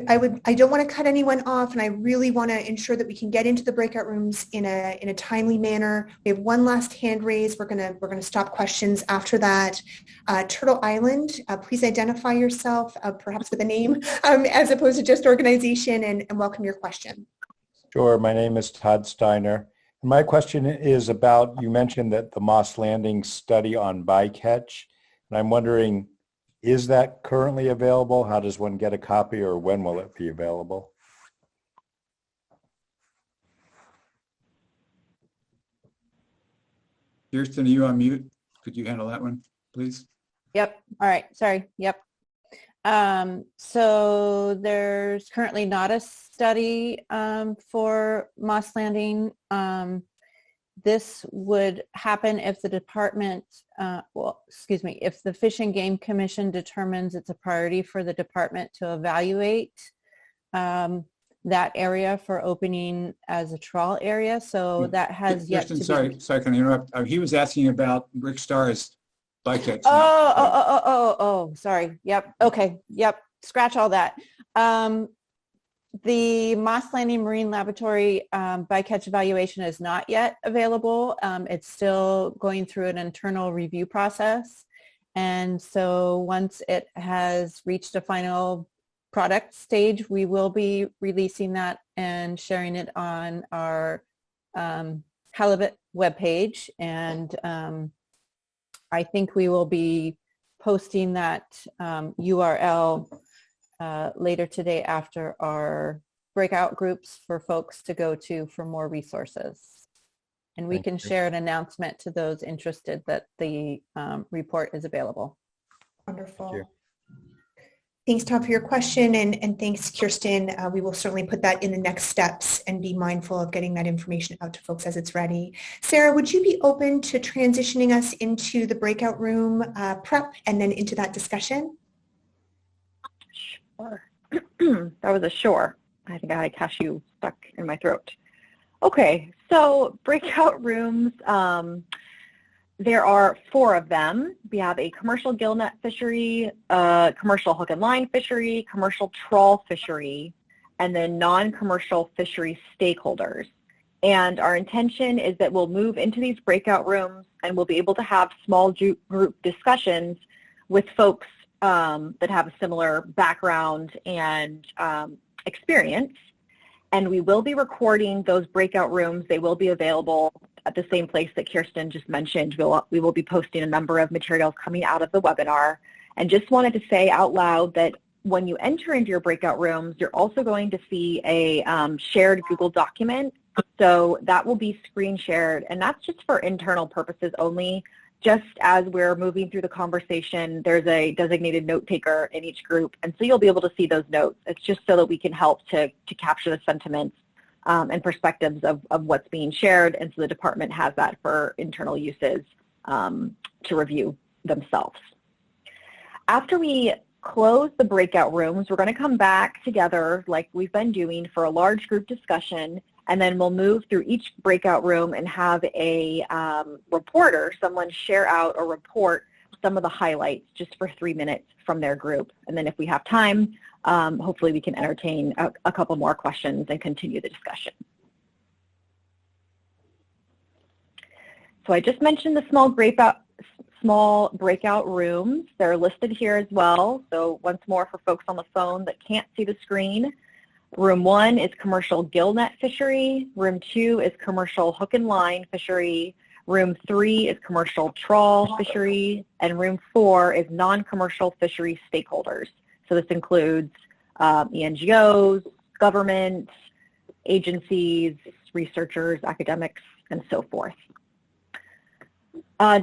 I don't want to cut anyone off, and I really want to ensure that we can get into the breakout rooms in a timely manner. We have one last hand raised. We're gonna stop questions after that. Turtle Island, please identify yourself, perhaps with a name, as opposed to just organization, and welcome your question. Sure. My name is Todd Steiner. My question is about, you mentioned that the Moss Landing study on bycatch, and I'm wondering, is that currently available? How does one get a copy, or when will it be available? Kirsten, are you on mute? Could you handle that one, please? Yep. All right. Sorry. Yep. So there's currently not a study for Moss Landing. This would happen if the department, if the Fish and Game Commission determines it's a priority for the department to evaluate that area for opening as a trawl area. So that has yet to be. Sorry, can I interrupt? He was asking about Rick Starr's bycatch. Sorry. Yep. Okay. Yep. Scratch all that. The Moss Landing Marine Laboratory bycatch evaluation is not yet available. It's still going through an internal review process. And so once it has reached a final product stage, we will be releasing that and sharing it on our Halibut webpage. And I think we will be posting that URL later today after our breakout groups for folks to go to for more resources. And we can share an announcement to those interested that the report is available. Wonderful. Thanks, Todd, for your question, and thanks, Kirsten. We will certainly put that in the next steps and be mindful of getting that information out to folks as it's ready. Sarah, would you be open to transitioning us into the breakout room prep and then into that discussion? Sure. That was a sure. I think I had a cashew stuck in my throat. Okay, so breakout rooms, there are 4 of them. We have a commercial gillnet fishery, commercial hook and line fishery, commercial trawl fishery, and then non-commercial fishery stakeholders. And our intention is that we'll move into these breakout rooms and we'll be able to have small group discussions with folks that have a similar background and experience. And we will be recording those breakout rooms. They will be available at the same place that Kirsten just mentioned. We will be posting a number of materials coming out of the webinar. And just wanted to say out loud that when you enter into your breakout rooms, you're also going to see a shared Google document. So that will be screen shared, and that's just for internal purposes only. Just as we're moving through the conversation, there's a designated note taker in each group, and so you'll be able to see those notes. It's just so that we can help to capture the sentiments and perspectives of what's being shared, and so the department has that for internal uses to review themselves. After we close the breakout rooms, we're going to come back together like we've been doing for a large group discussion, and then we'll move through each breakout room and have a reporter, someone share out or report some of the highlights just for 3 minutes from their group. And then if we have time, hopefully we can entertain a couple more questions and continue the discussion. So I just mentioned the small breakout rooms. They're listed here as well. So once more for folks on the phone that can't see the screen, Room 1 is commercial gillnet fishery. Room 2 is commercial hook and line fishery. Room 3 is commercial trawl fishery. And Room 4 is non-commercial fishery stakeholders. So this includes NGOs, government, agencies, researchers, academics, and so forth.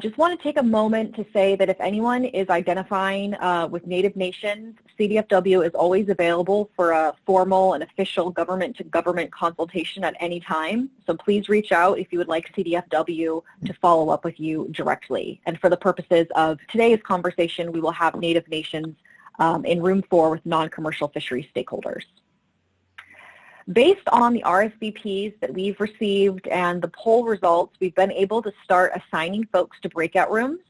Just want to take a moment to say that if anyone is identifying with Native Nations, CDFW is always available for a formal and official government-to-government consultation at any time. So please reach out if you would like CDFW to follow up with you directly. And for the purposes of today's conversation, we will have Native Nations in Room 4 with non-commercial fishery stakeholders. Based on the RSVPs that we've received and the poll results, we've been able to start assigning folks to breakout rooms.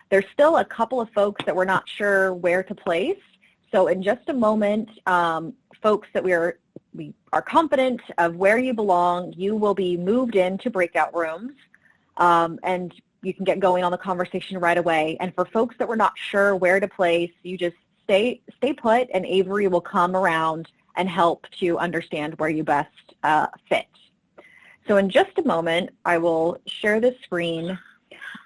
There's still a couple of folks that we're not sure where to place. So in just a moment, folks that we are confident of where you belong, you will be moved into breakout rooms, and you can get going on the conversation right away. And for folks that we're not sure where to place, you just stay put, and Avery will come around and help to understand where you best fit. So in just a moment, I will share the screen.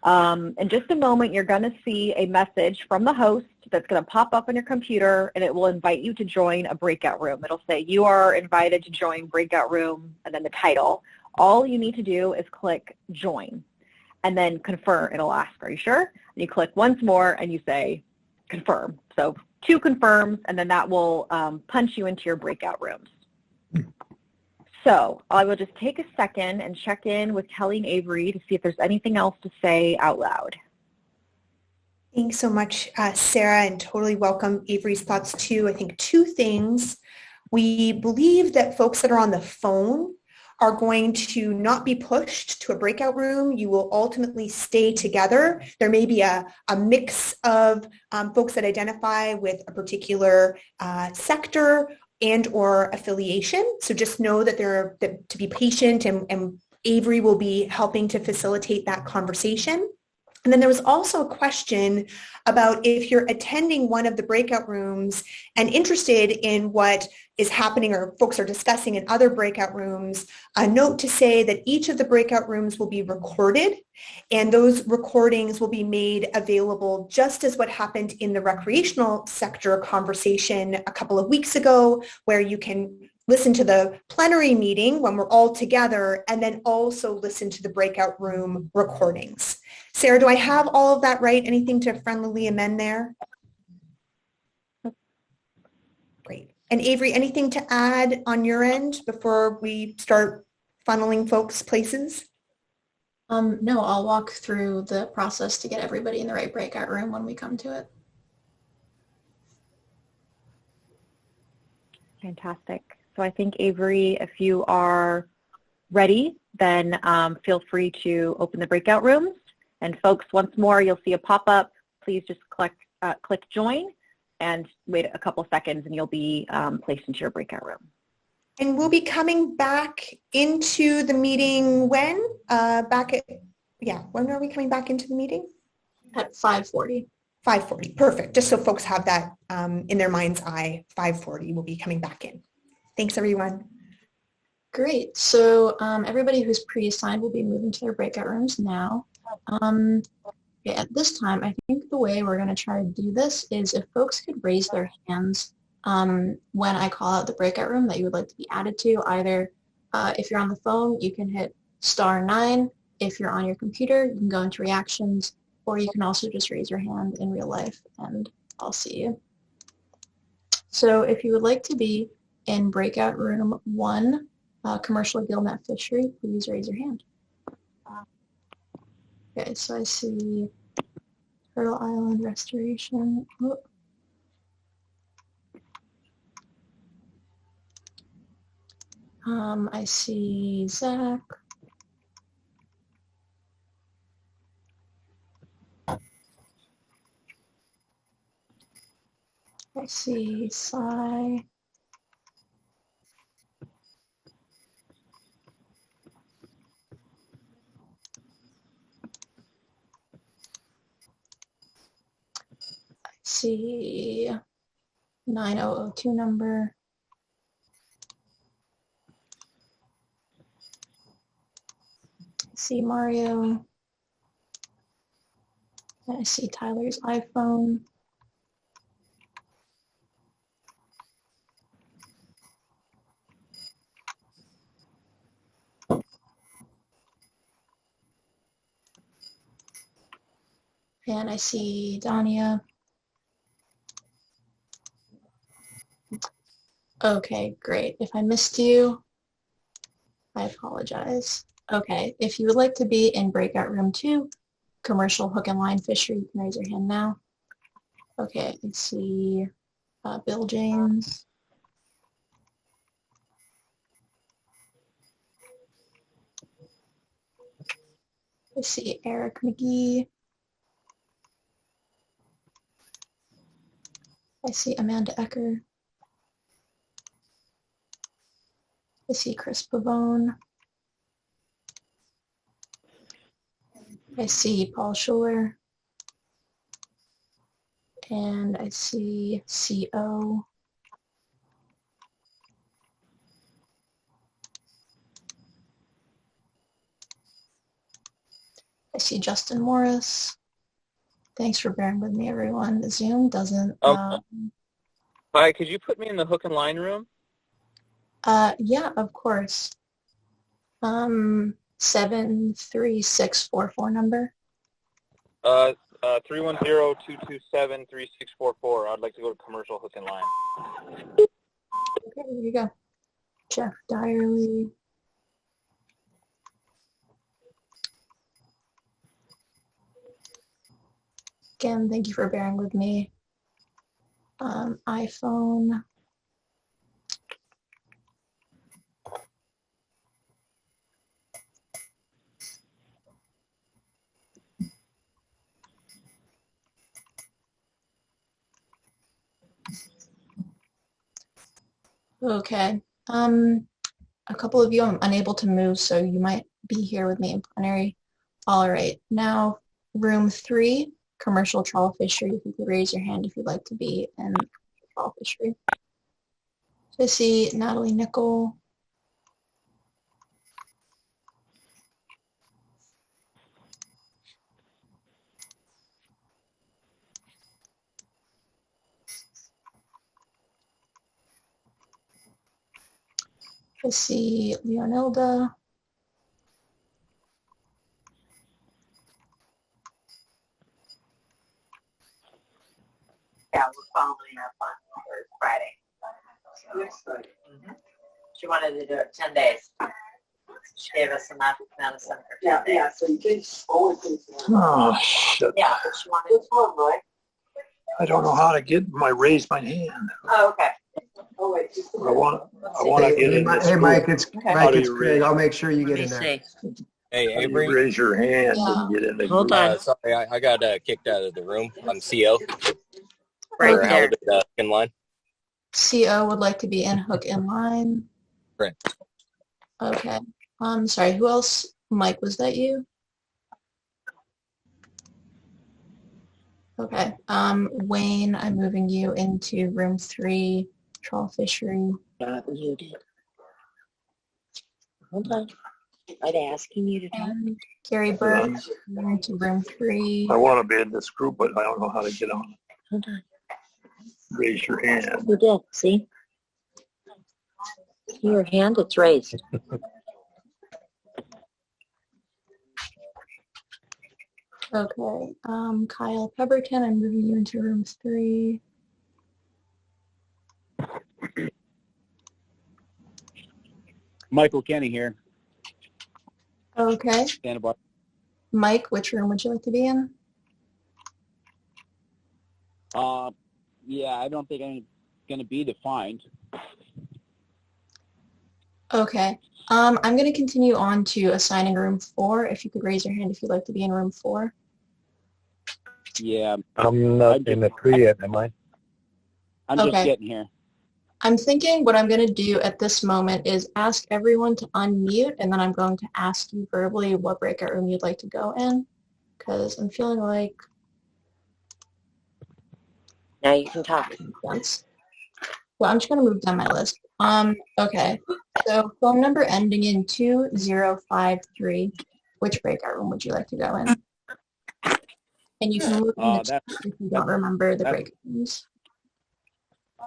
In just a moment, you're going to see a message from the host that's going to pop up on your computer, and it will invite you to join a breakout room. It'll say, you are invited to join breakout room, and then the title. All you need to do is click join, and then confirm. It'll ask, are you sure? And you click once more, and you say confirm. So 2 confirms, and then that will punch you into your breakout rooms. So I will just take a second and check in with Kelly and Avery to see if there's anything else to say out loud. Thanks so much, Sarah, and totally welcome Avery's thoughts too. I think 2 things. We believe that folks that are on the phone are going to not be pushed to a breakout room. You will ultimately stay together. There may be a mix of folks that identify with a particular sector and or affiliation. So just know that to be patient, and Avery will be helping to facilitate that conversation. And then there was also a question about if you're attending one of the breakout rooms and interested in what is happening or folks are discussing in other breakout rooms, a note to say that each of the breakout rooms will be recorded, and those recordings will be made available just as what happened in the recreational sector conversation a couple of weeks ago, where you can listen to the plenary meeting when we're all together, and then also listen to the breakout room recordings. Sarah, do I have all of that right? Anything to friendly amend there? Great. And Avery, anything to add on your end before we start funneling folks places? No, I'll walk through the process to get everybody in the right breakout room when we come to it. Fantastic. So I think, Avery, if you are ready, then feel free to open the breakout rooms. And folks, once more, you'll see a pop-up. Please just click join and wait a couple seconds, and you'll be placed into your breakout room. And we'll be coming back into the meeting when? When are we coming back into the meeting? At 5:40. 5:40, perfect. Just so folks have that in their mind's eye, 5:40 we'll be coming back in. Thanks, everyone. Great. So everybody who's pre-assigned will be moving to their breakout rooms now. At this time, I think the way we're going to try to do this is if folks could raise their hands when I call out the breakout room that you would like to be added to. Either if you're on the phone, you can hit *9. If you're on your computer, you can go into reactions, or you can also just raise your hand in real life and I'll see you. So if you would like to be in breakout room 1, commercial gillnet fishery, please raise your hand. Okay, so I see Turtle Island restoration. Oh. I see Zach. I see Sai. see 9002 number. I see Mario. And I see Tyler's iPhone. And I see Dania. Okay, great. If I missed you, I apologize. Okay, if you would like to be in Breakout Room 2, Commercial Hook and Line Fishery, you can raise your hand now. Okay, I can see Bill James. I see Eric McGee. I see Amanda Ecker. I see Chris Pavone. I see Paul Schuler. And I see CO. I see Justin Morris. Thanks for bearing with me, everyone. The Zoom doesn't... Hi, could you put me in the hook and line room? Yeah, of course. 73644 number. 310-227-3644. I'd like to go to commercial hook and line. Okay, here you go. Jeff Dyerly. Again, thank you for bearing with me. iPhone. Okay. A couple of you I'm unable to move, so you might be here with me in plenary. All right. Now, room 3, commercial trawl fishery. If you could raise your hand if you'd like to be in trawl fishery. So I see Natalie Nickel. I see Leonilda. Yeah, we're following up on Friday. So, she wanted to do it 10 days. She gave us enough medicine for 10 days. Yeah, so you can always do that. Oh, shit. Yeah, but she wanted This one, Mike. I don't know how to raise my hand. Oh, okay. Oh, wait. I want to get in this Hey, Mike, group. it's Okay. Mike, it's Craig. I'll make sure you Let get me in there. see. Hey, How do you Avery. raise your hand Yeah. and get in the Hold group? on. Sorry, I got kicked out of the room. I'm CO. Right for there. Halibut hook and line. CO would like to be in hook and line. Right. Okay. Sorry, who else? Mike, was that you? Okay. Wayne, I'm moving you into room 3, trawl fishery. You did. Hold on. I'm asking you to talk. And Gary Bird, moving to room 3. I want to be in this group, but I don't know how to get on. Hold on. Raise your hand. You did. See? Your hand, it's raised. Okay. Kyle Pemberton, I'm moving you into room 3. Michael Kenny here. Okay. Santa Barbara. Mike, which room would you like to be in? Yeah, I don't think I'm going to be defined. Okay. I'm going to continue on to assigning room 4. If you could raise your hand if you'd like to be in room 4. Yeah. I'm not in the tree yet, am I? I'm just Okay. getting here. I'm thinking what I'm going to do at this moment is ask everyone to unmute, and then I'm going to ask you verbally what breakout room you'd like to go in, because I'm feeling like Now you can talk. Yes. Well, I'm just going to move down my list. Okay. So phone number ending in 2053. Which breakout room would you like to go in? And you can move in the chat if you don't remember the breakout rooms.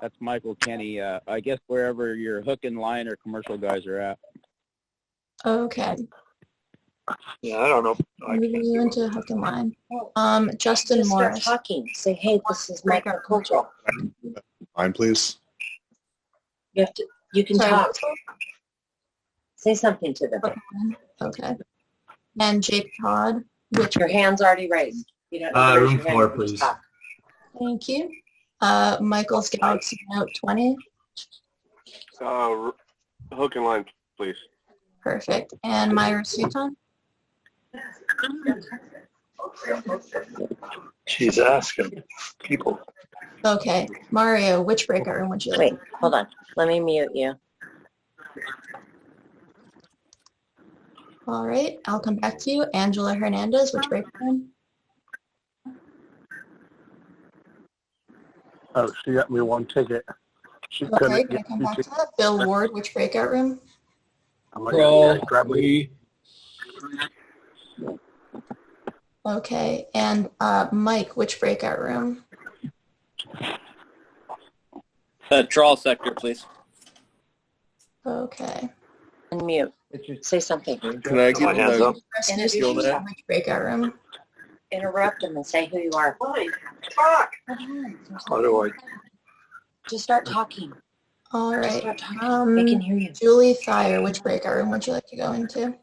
That's Michael Kenny. I guess wherever your hook and line or commercial guys are at. Okay. Yeah, I don't know. Moving you into hook and line. Justin Just start Morris. talking. Say, hey, this is microcultural. Line, please. You have to. You can Sorry, talk. what's Say something to them. Okay. And Jake Todd. Which Your hand's already raised. You don't need to raise Room your hand, 4, you can just please. talk. Thank you. Michael's Galaxy Note 20. Hook and line, please. Perfect. And Myra Suton. She's asking people. Okay. Mario, which breakout room would you like? Wait, hold on. Let me mute you. All right. I'll come back to you. Angela Hernandez, which breakout room? Oh, she got me one ticket. She Okay, couldn't can I get come two back to tickets. that? Bill Ward, which breakout room? I'm like, yeah, grab me. Okay. And Mike, which breakout room? Trawl sector, please. Okay. Unmute. Say something. Can I get hands up? Introduce Introduce yourself, which breakout room? Interrupt them and say who you are. How do I? Just start talking. All Just right. start talking. They can hear you. Julie Thayer, which breakout room would you like to go into?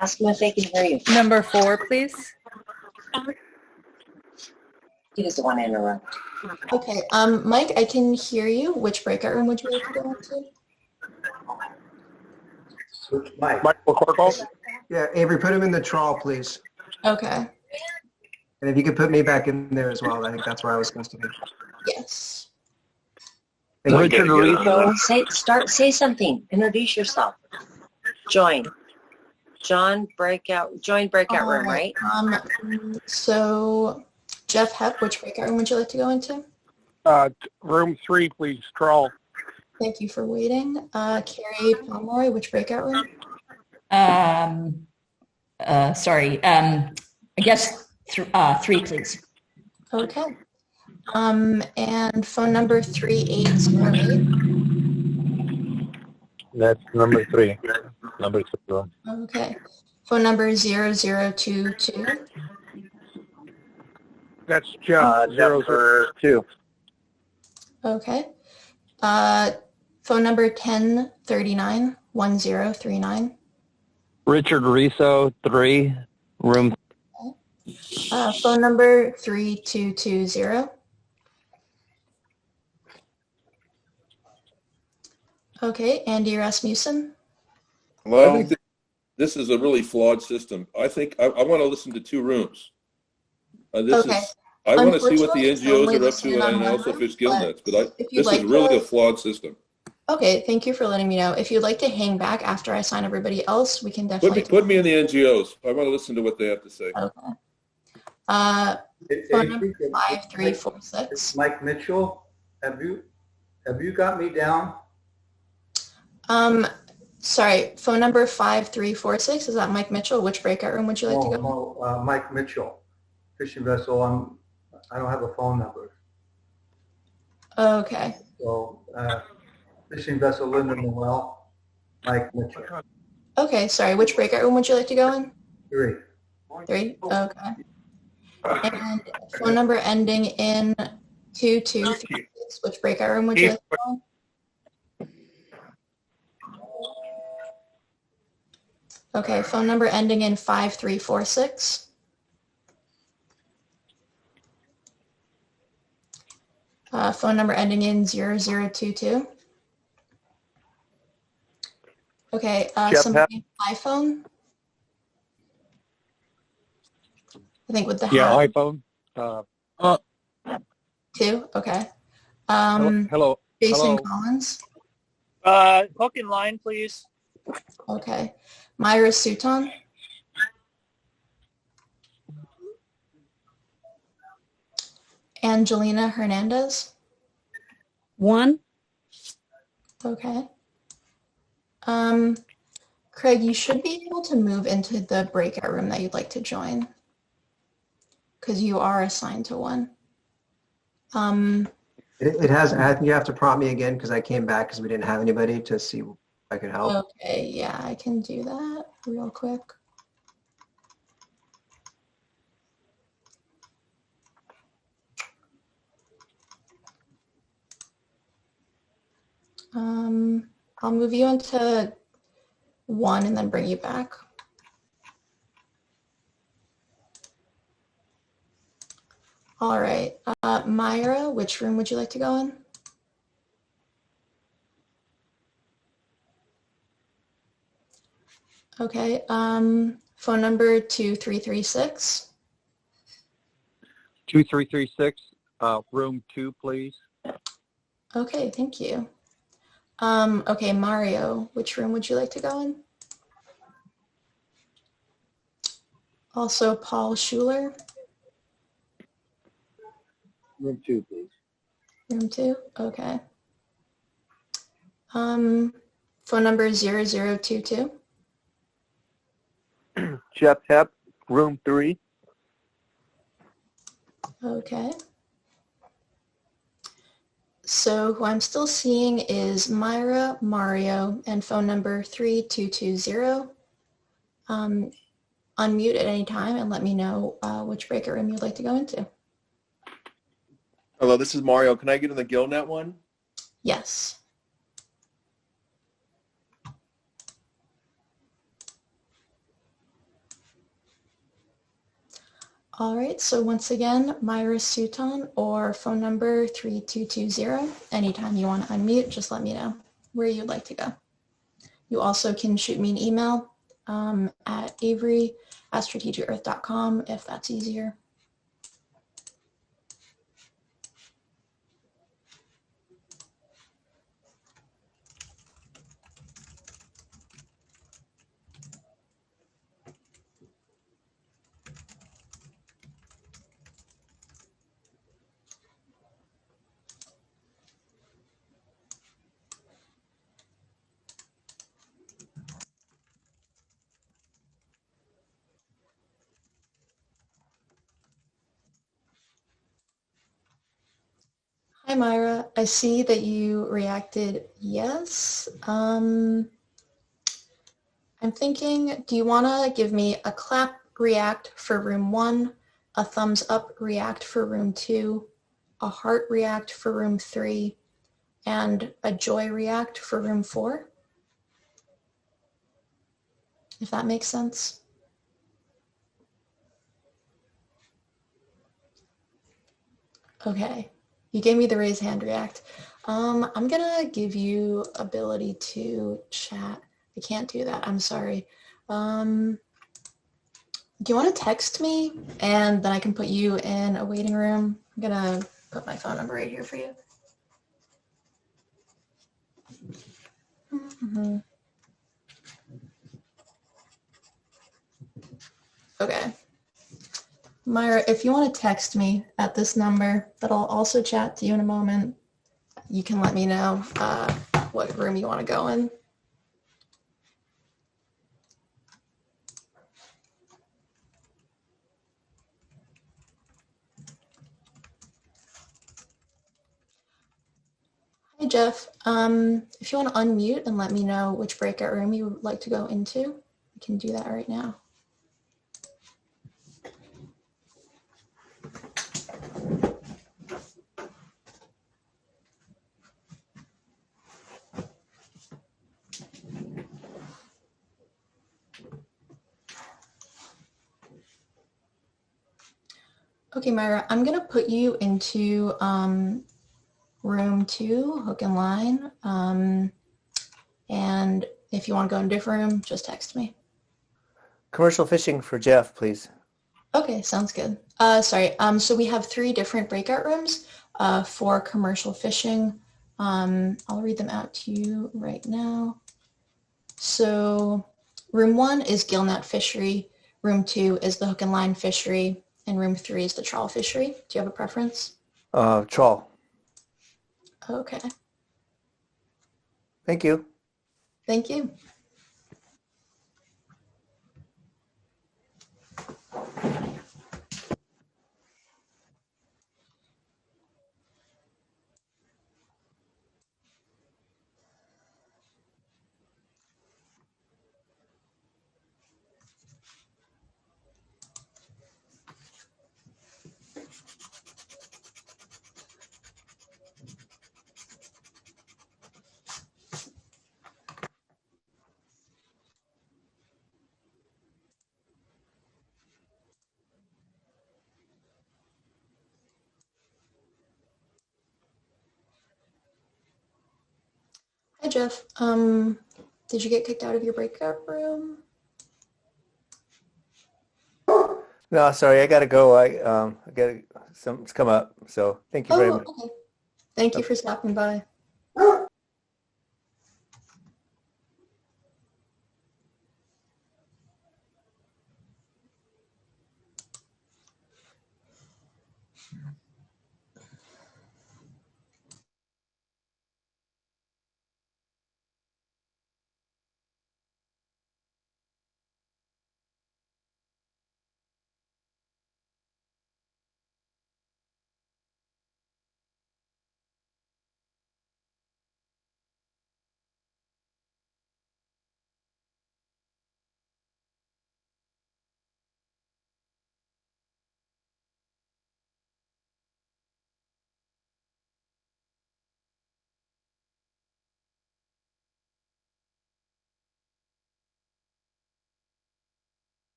Ask them if they can hear you. Number 4, please. He doesn't want to interrupt. Okay. Mike, I can hear you. Which breakout room would you like to go into? Mike. Michael Corkle? Yeah, Avery, put him in the trawl, please. Okay. And if you could put me back in there as well, I think that's where I was supposed to be. Yes. Richard Rico? Say something. Introduce yourself. Join breakout All room, right? So Jeff Hepp, which breakout room would you like to go into? Room 3, please. Trawl. Thank you for waiting. Carrie Pomeroy, which breakout room? Sorry. I guess 3, please. Okay. And phone number 3808. That's number 3. Number 2. Okay. Phone number 0022. That's Jeff. Number 2. Okay. Phone number 1039 1039. Richard Riso, 3, room. Phone number 3220. Okay, Andy Rasmussen. Well, I think this is a really flawed system. I think I want to listen to 2 rooms. I want to see what the NGOs are up to and also fish gill nets, but this is really a flawed system. Okay, thank you for letting me know. If you'd like to hang back after I sign everybody else, we can definitely Put me in the NGOs. I want to listen to what they have to say. Okay. Phone number 5346. Mike Mitchell, have you got me down? Sorry, phone number 5346. Is that Mike Mitchell? Which breakout room would you like to go? No, Mike Mitchell, fishing vessel. I don't have a phone number. Okay. So fishing vessel Linda Noel, Mike Mitchell. Okay, sorry. Which breakout room would you like to go in? 3. 3? Okay. And phone number ending in 2236. Which breakout room would you like to go in? Okay, phone number ending in 5346. Phone number ending in 0022. Okay, somebody in iPhone? I think with the iPhone. 2, okay. Hello. Jason Collins? Hook and line, please. Okay. Myra Suton? Angelina Hernandez. 1. Okay. Craig, you should be able to move into the breakout room that you'd like to join because you are assigned to one. It has, I think you have to prompt me again because I came back because we didn't have anybody to see if I could help. Okay, yeah, I can do that real quick. I'll move you into 1 and then bring you back. All right, Myra, which room would you like to go in? Okay, phone number 2336. 2336, room 2, please. Okay, thank you. Okay, Mario, which room would you like to go in? Also, Paul Schuler. Room 2, please. Room 2, okay. Phone number 0022. Jeff Hepp, room 3. Okay. So who I'm still seeing is Myra, Mario, and phone number 3220. Unmute at any time and let me know which breakout room you'd like to go into. Hello, this is Mario. Can I get in the GillNet one? Yes. All right, so once again, Myra Sutton or phone number 3220. Anytime you want to unmute, just let me know where you'd like to go. You also can shoot me an email at avery@strategicearth.com if that's easier. Hi, Myra. I see that you reacted yes. I'm thinking, do you want to give me a clap react for room 1, a thumbs up react for room 2, a heart react for room 3, and a joy react for room 4? If that makes sense. Okay. You gave me the raise hand react. I'm gonna give you ability to chat. I can't do that, I'm sorry. Do you want to text me and then I can put you in a waiting room? I'm gonna put my phone number right here for you. Okay. Myra, if you want to text me at this number that I'll also chat to you in a moment, you can let me know what room you want to go in. Hi, Jeff. If you want to unmute and let me know which breakout room you would like to go into, you can do that right now. Okay, Myra, I'm going to put you into room 2, hook and line. And if you want to go in a different room, just text me. Commercial fishing for Jeff, please. Okay, sounds good. Sorry, so we have 3 different breakout rooms for commercial fishing. I'll read them out to you right now. So room 1 is gillnet fishery. Room 2 is the hook and line fishery. And room 3 is the trawl fishery. Do you have a preference? Trawl. Okay. Thank you. Thank you. Hi, Jeff. Did you get kicked out of your breakout room? No, sorry, I gotta go. I gotta something's come up. So thank you very much. Okay. Thank you for stopping by.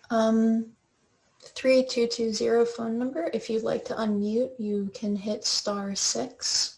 3220 phone number. If you'd like to unmute, you can hit *6.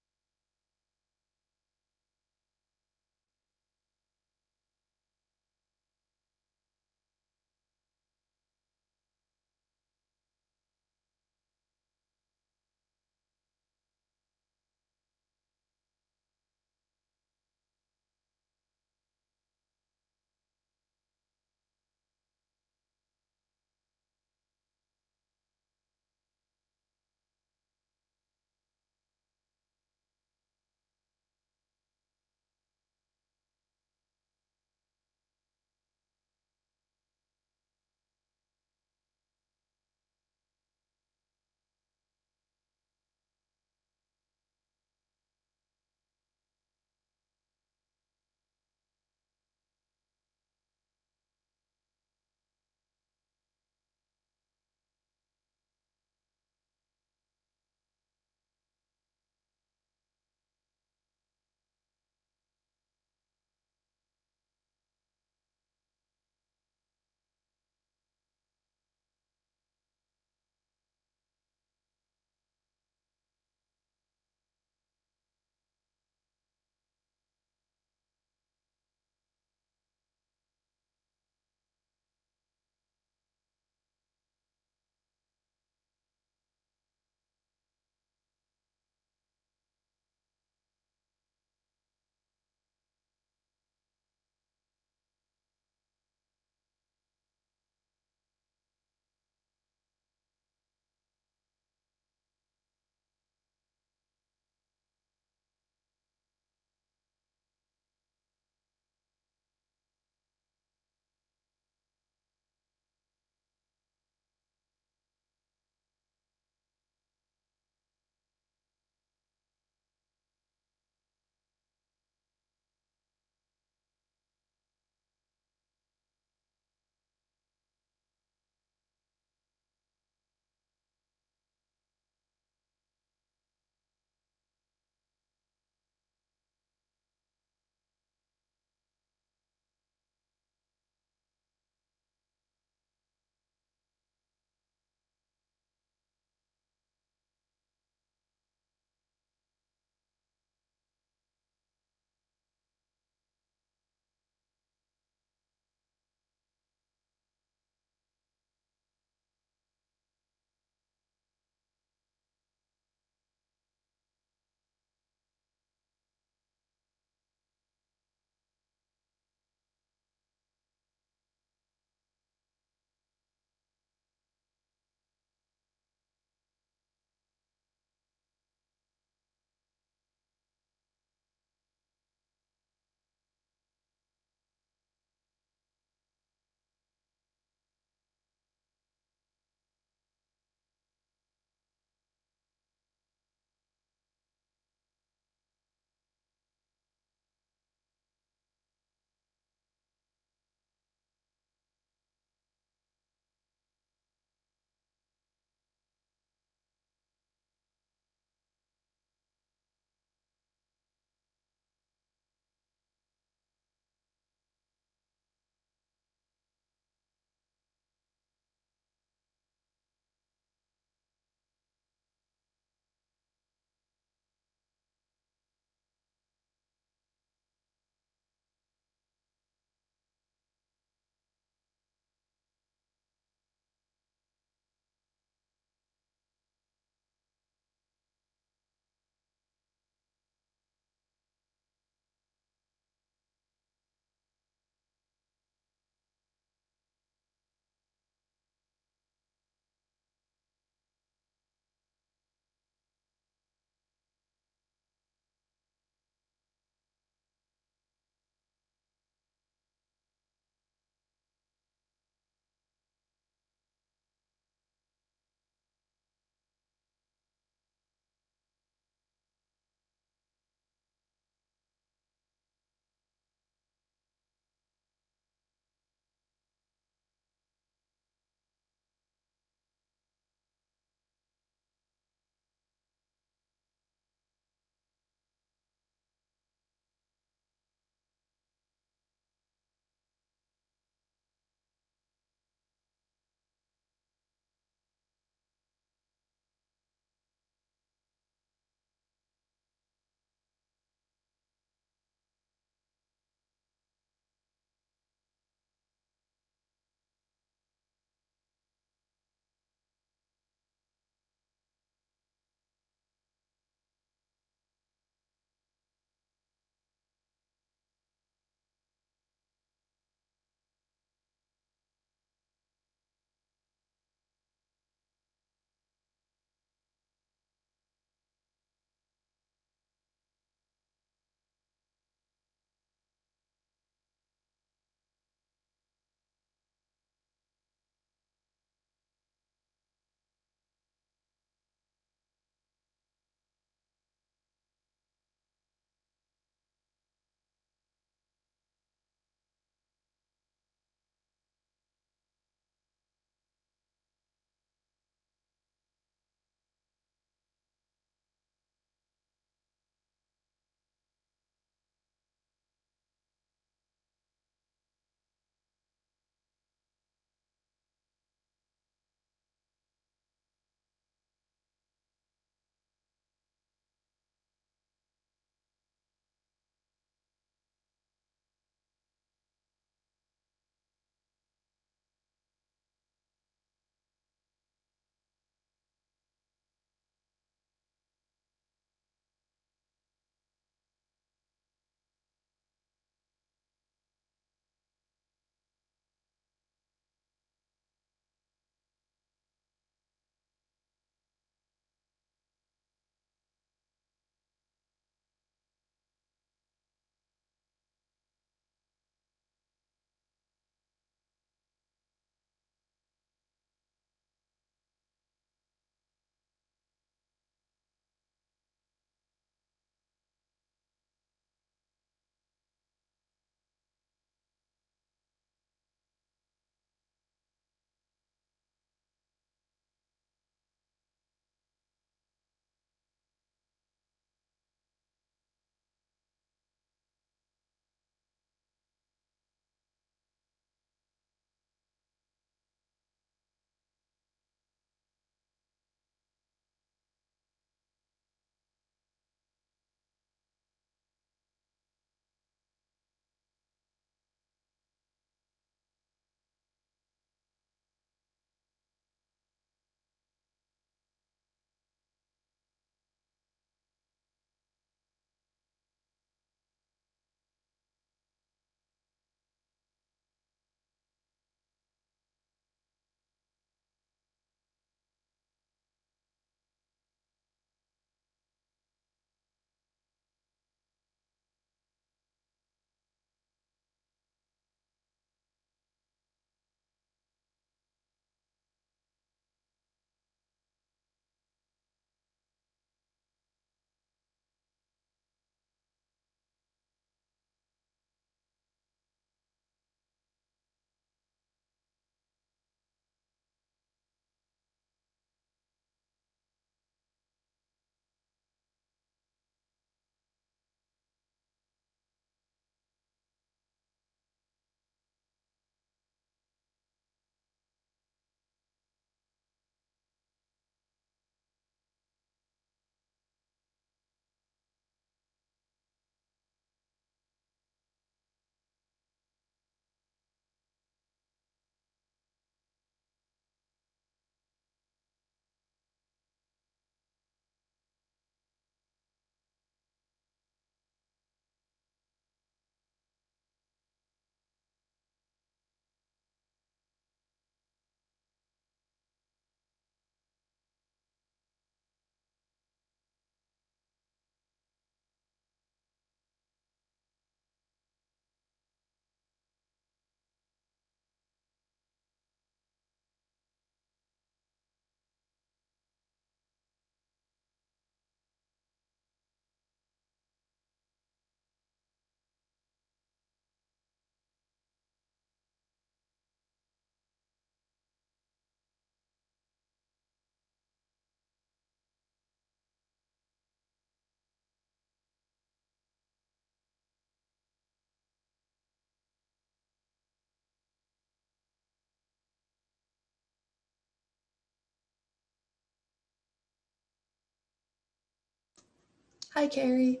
Hi, Carrie.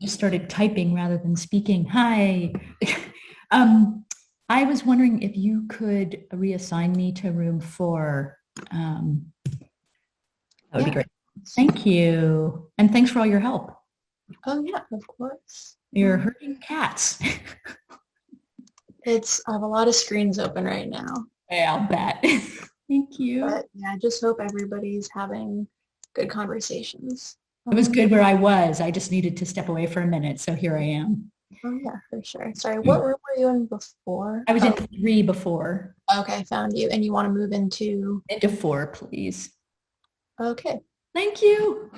Just started typing rather than speaking. Hi. I was wondering if you could reassign me to room 4. That would be great. Thank you. And thanks for all your help. Oh yeah, of course. You're herding cats. I have a lot of screens open right now. Yeah, I'll bet. Thank you. But yeah, I just hope everybody's having good conversations. It was good where I was. I just needed to step away for a minute, so here I am. Oh yeah, for sure. Sorry, what room were you in before? I was in 3 before. Okay, found you. And you want to move into? Into 4, please. Okay. Thank you.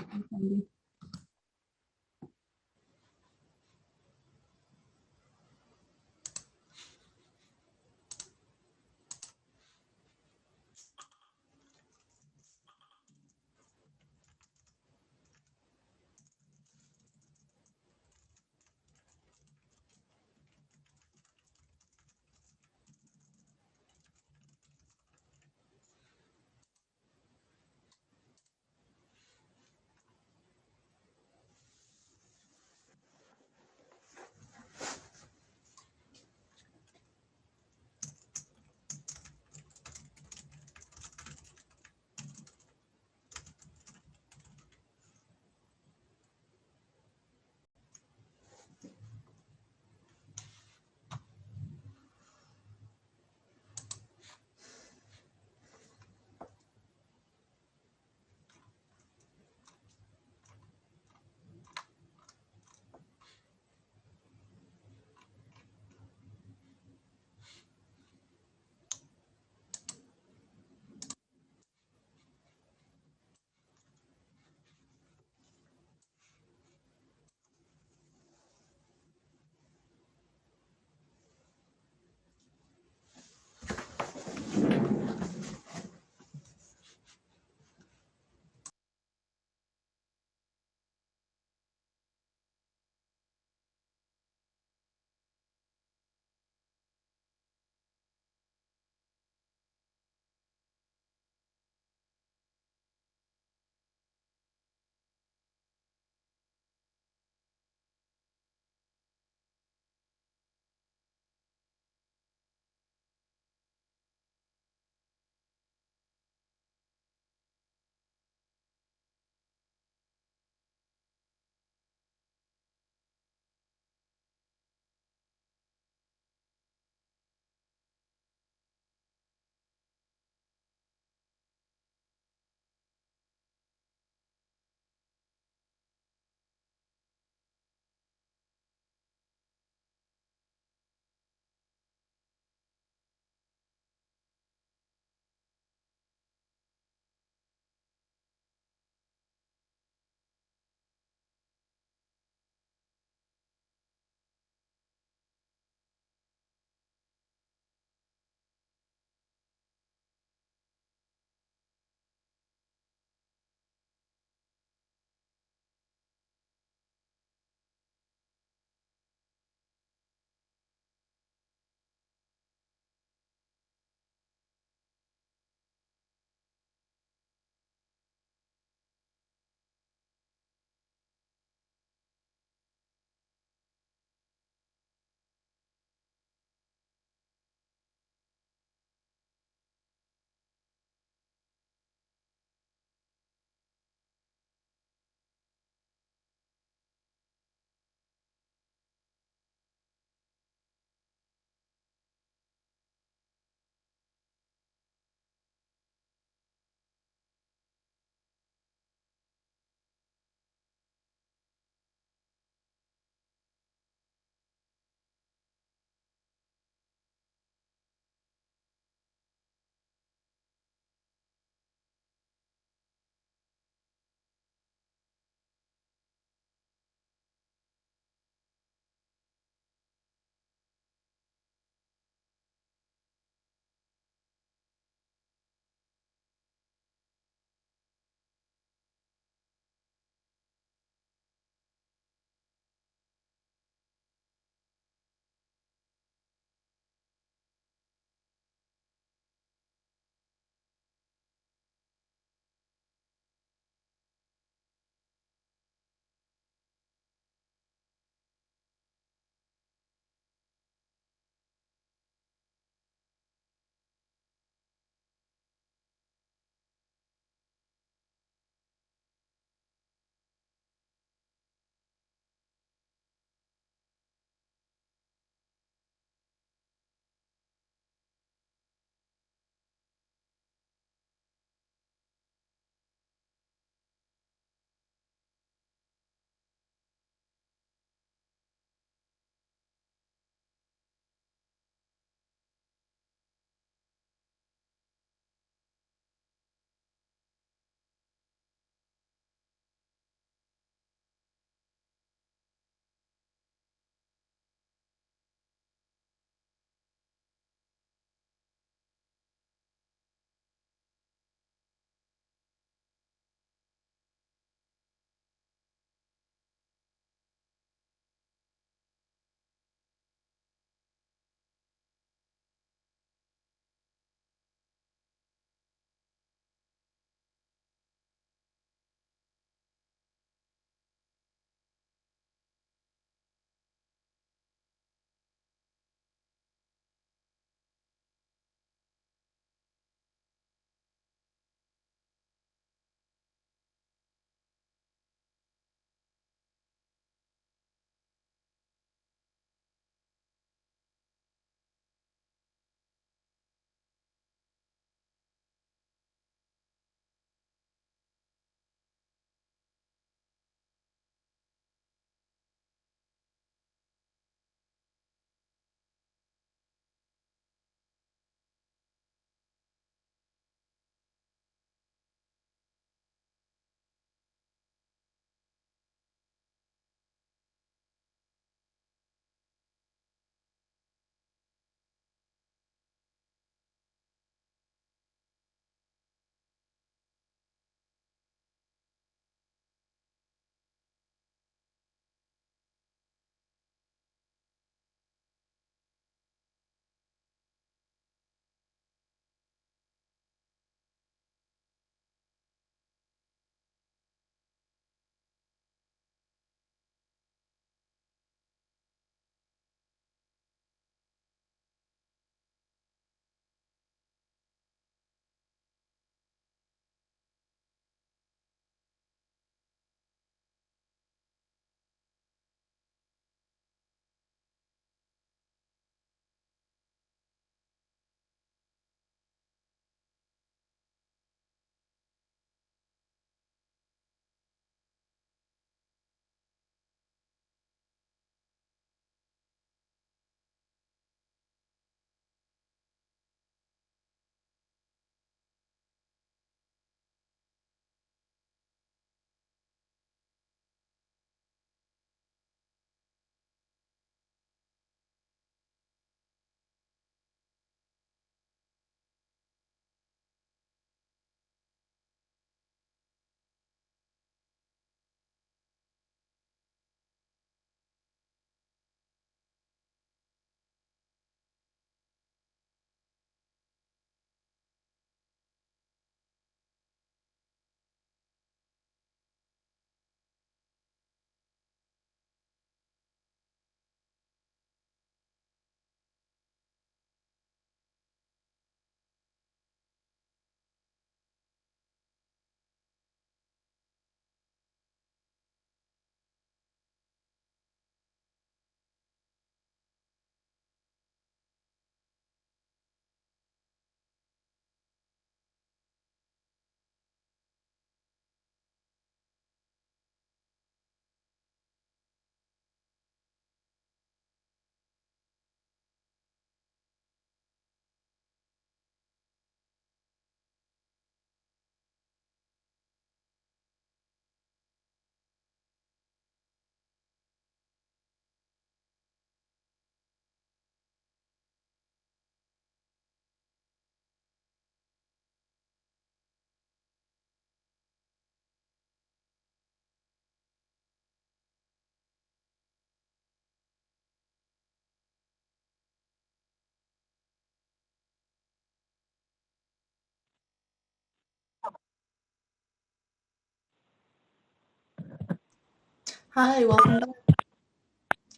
Hi, welcome back.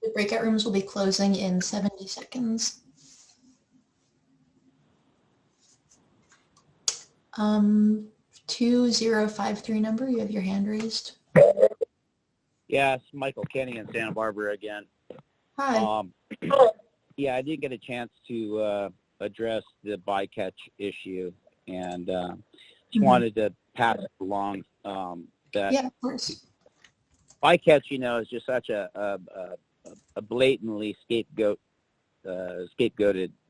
The breakout rooms will be closing in 70 seconds. 2053 number, you have your hand raised. Yeah, it's Michael Kenny in Santa Barbara again. Hi. Yeah, I did get a chance to address the bycatch issue, and just wanted to pass it along that yeah, of course. bycatch, you know, is just such a blatantly scapegoated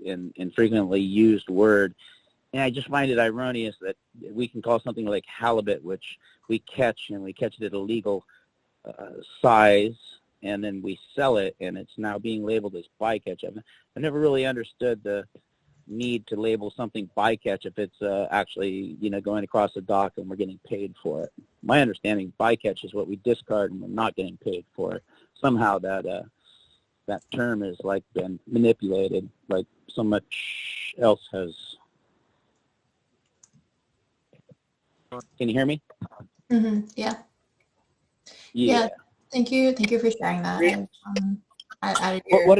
and frequently used word. And I just find it erroneous that we can call something like halibut, which we catch, and we catch it at a legal size, and then we sell it, and it's now being labeled as bycatch. I've never really understood the need to label something bycatch if it's actually, you know, going across the dock and we're getting paid for it. My understanding, bycatch is what we discard and we're not getting paid for it. Somehow that that term has like been manipulated, like so much else has. Can you hear me? Mm-hmm. Yeah. Yeah. Thank you. Thank you for sharing that. I added your... What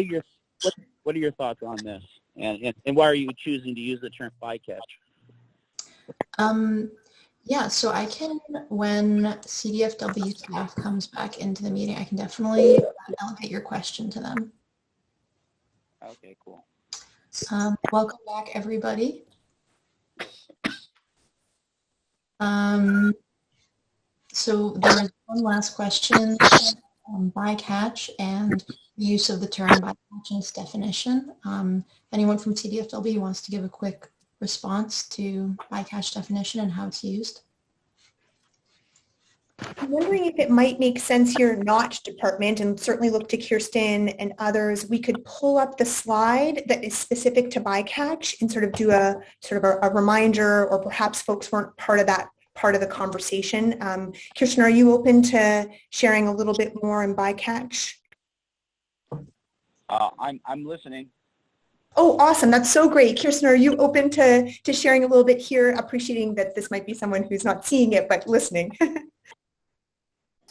are your thoughts on this? And why are you choosing to use the term bycatch? Yeah, so I can, when CDFW staff comes back into the meeting, I can definitely elevate your question to them. Okay, cool. Welcome back, everybody. So there was one last question on bycatch and use of the term bycatch and its definition. Anyone from CDFW wants to give a quick response to bycatch definition and how it's used? I'm wondering if it might make sense here, not department, and certainly look to Kirsten and others. We could pull up the slide that is specific to bycatch and sort of do a reminder, or perhaps folks weren't part of that part of the conversation. Kirsten, are you open to sharing a little bit more in bycatch? I'm listening. Oh, awesome. That's so great. Kirsten, are you open to sharing a little bit here, appreciating that this might be someone who's not seeing it, but listening?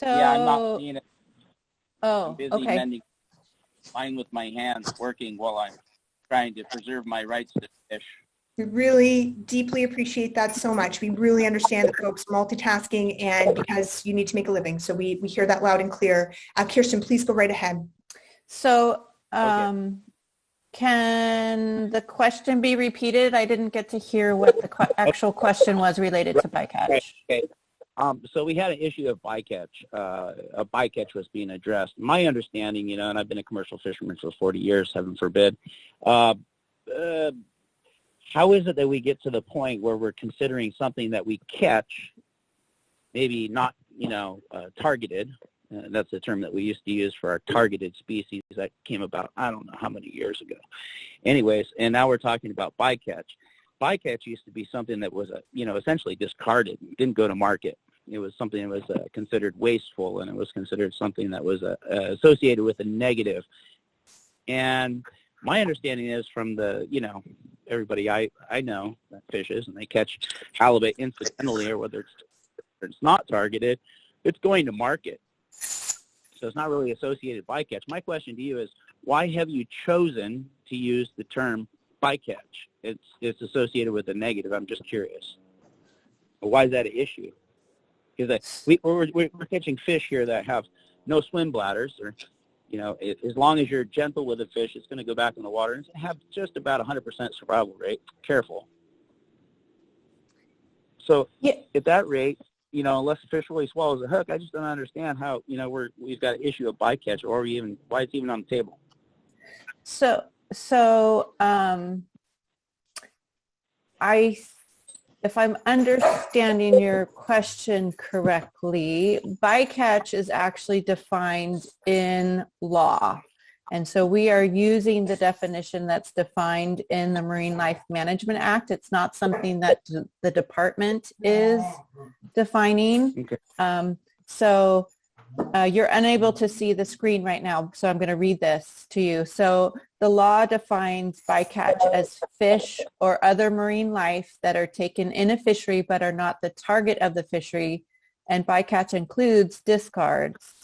Yeah, I'm not seeing it. Oh, I'm busy okay. mending mine with my hands, working while I'm trying to preserve my rights to fish. We really deeply appreciate that so much. We really understand that folks are multitasking, and because you need to make a living. So we hear that loud and clear. Kirsten, please go right ahead. So can the question be repeated? I didn't get to hear what the actual question was related to bycatch. Okay. So we had an issue of bycatch. A bycatch was being addressed. My understanding, you know, and I've been a commercial fisherman for 40 years, heaven forbid. How is it that we get to the point where we're considering something that we catch, maybe not, you know, targeted? That's the term that we used to use for our targeted species that came about, I don't know how many years ago. Anyways, and now we're talking about bycatch. Bycatch used to be something that was, you know, essentially discarded, didn't go to market. It was something that was considered wasteful, and it was considered something that was associated with a negative. And my understanding is from the, you know, everybody I know that fishes, and they catch halibut incidentally, or whether it's not targeted, it's going to market. So it's not really associated bycatch. My question to you is, why have you chosen to use the term bycatch? It's associated with a negative. I'm just curious. Why is that an issue? Because we're catching fish here that have no swim bladders, or, you know, as long as you're gentle with the fish, it's going to go back in the water and have just about 100% survival rate. Careful. So at that rate, you know, unless the fish really swallows the hook, I just don't understand how, you know, we've got an issue of bycatch, or why it's even on the table. If I'm understanding your question correctly, bycatch is actually defined in law. And so we are using the definition that's defined in the Marine Life Management Act. It's not something that the department is defining. Okay. You're unable to see the screen right now, so I'm going to read this to you. So the law defines bycatch as fish or other marine life that are taken in a fishery but are not the target of the fishery, and bycatch includes discards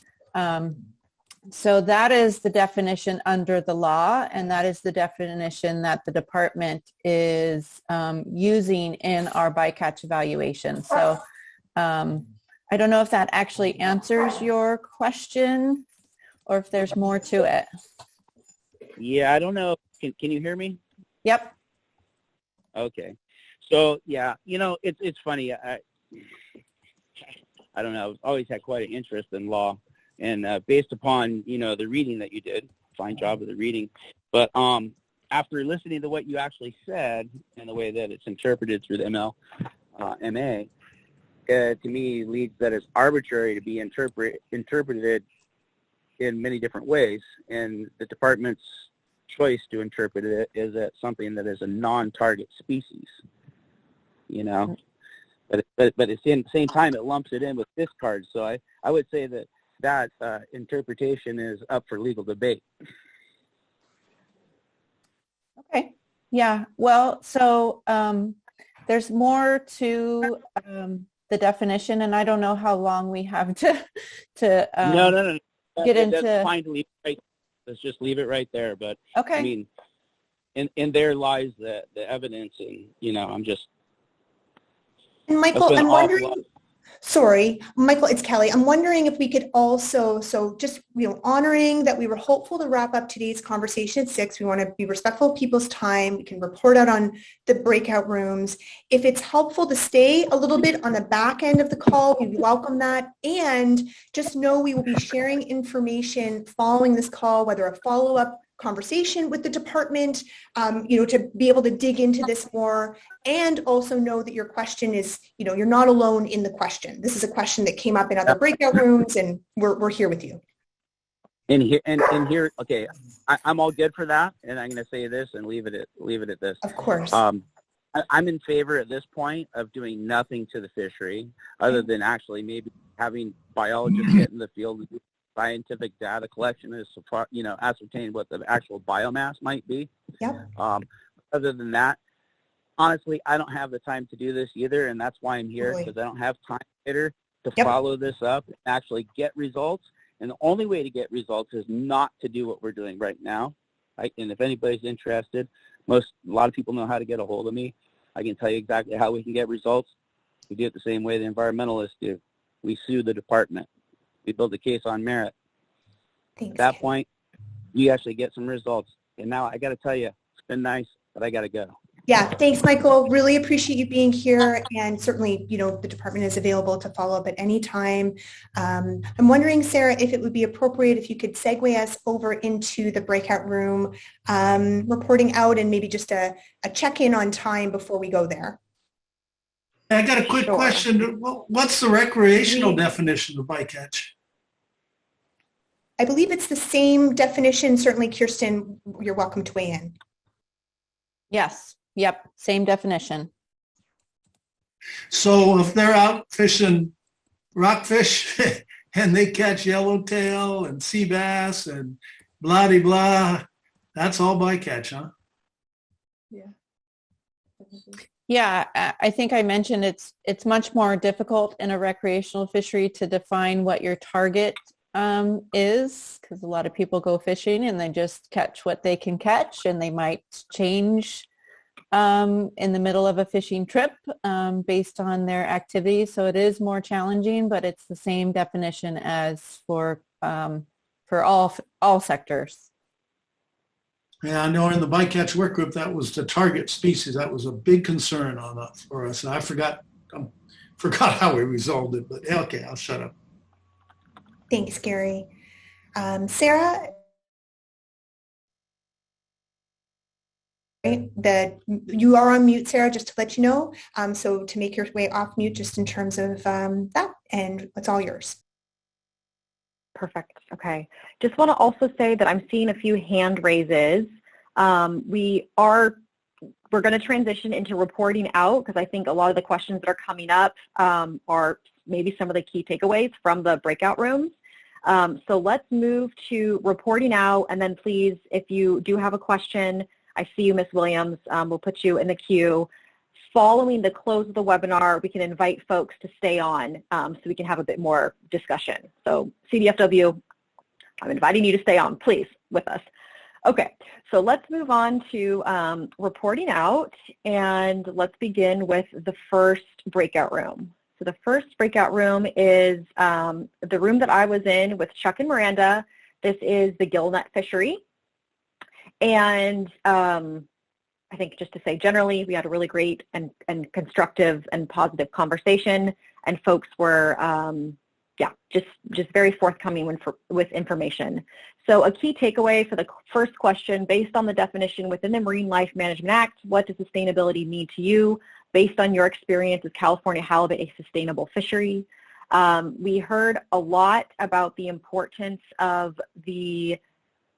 So that is the definition under the law, and that is the definition that the department is using in our bycatch evaluation. So I don't know if that actually answers your question or if there's more to it. Yeah, I don't know. Can you hear me? Yep. Okay. So yeah, you know, it's funny. I don't know. I've always had quite an interest in law, and based upon, you know, the reading that you did, fine job with the reading. But after listening to what you actually said and the way that it's interpreted through the MA, to me leads that it's arbitrary to be interpreted in many different ways, and the department's choice to interpret it is that something that is a non-target species, you know. But at the same time, it lumps it in with discards. So I would say that interpretation is up for legal debate. Okay. Yeah. Well, so there's more to the definition, and I don't know how long we have to No. get into. That's fine to leave it right. Let's just leave it right there. But okay. I mean, in there lies the evidence, and you know, I'm just. And Michael, I'm wondering, sorry, Michael, it's Kelly. I'm wondering if we could also, so just, you know, honoring that we were hopeful to wrap up today's conversation at 6. We want to be respectful of people's time. We can report out on the breakout rooms. If it's helpful to stay a little bit on the back end of the call, we welcome that. And just know we will be sharing information following this call, whether a follow-up conversation with the department, you know, to be able to dig into this more, and also know that your question is, you know, you're not alone in the question. This is a question that came up in other breakout rooms, and we're here with you. And here, okay, I'm all good for that, and I'm going to say this and leave it at this. Of course. I'm in favor at this point of doing nothing to the fishery, other than actually maybe having biologists get in the field and do scientific data collection is, you know, ascertain what the actual biomass might be. Yep. Other than that, honestly, I don't have the time to do this either, and that's why I'm here, because I don't have time later to follow this up and actually get results. And the only way to get results is not to do what we're doing right now. And if anybody's interested, a lot of people know how to get a hold of me. I can tell you exactly how we can get results. We do it the same way the environmentalists do. We sue the department. We build a case on merit. Thanks. At that point, you actually get some results. And now I got to tell you, it's been nice, but I got to go. Yeah, thanks, Michael. Really appreciate you being here, and certainly, you know, the department is available to follow up at any time. I'm wondering, Sarah, if it would be appropriate if you could segue us over into the breakout room, reporting out, and maybe just a check-in on time before we go there. I got a quick question. What's the recreational definition of bycatch? I believe it's the same definition. Certainly, Kirsten, you're welcome to weigh in. Yes. Yep. Same definition. So if they're out fishing rockfish and they catch yellowtail and sea bass and blah de blah, that's all bycatch, huh? Yeah. Yeah, I think I mentioned it's much more difficult in a recreational fishery to define what your target is, because a lot of people go fishing and they just catch what they can catch, and they might change in the middle of a fishing trip based on their activities. So it is more challenging, but it's the same definition as for all sectors. Yeah, I know in the bycatch work group, that was the target species. That was a big concern for us. And I forgot how we resolved it, but okay, I'll shut up. Thanks, Gary. Sarah, you are on mute, Sarah, just to let you know. So to make your way off mute, just in terms of that, and it's all yours. Perfect. Okay. Just want to also say that I'm seeing a few hand raises. We're going to transition into reporting out, because I think a lot of the questions that are coming up are maybe some of the key takeaways from the breakout rooms. So let's move to reporting out, and then please, if you do have a question, I see you, Ms. Williams, we'll put you in the queue. Following the close of the webinar, we can invite folks to stay on so we can have a bit more discussion. So CDFW, I'm inviting you to stay on, please, with us. Okay, so let's move on to reporting out, and let's begin with the first breakout room. So the first breakout room is the room that I was in with Chuck and Miranda. This is the gillnet fishery. And I think just to say generally, we had a really great and constructive and positive conversation, and folks were, just very forthcoming with information. So a key takeaway for the first question, based on the definition within the Marine Life Management Act, what does sustainability mean to you? Based on your experience, is California halibut a sustainable fishery? We heard a lot about the importance of the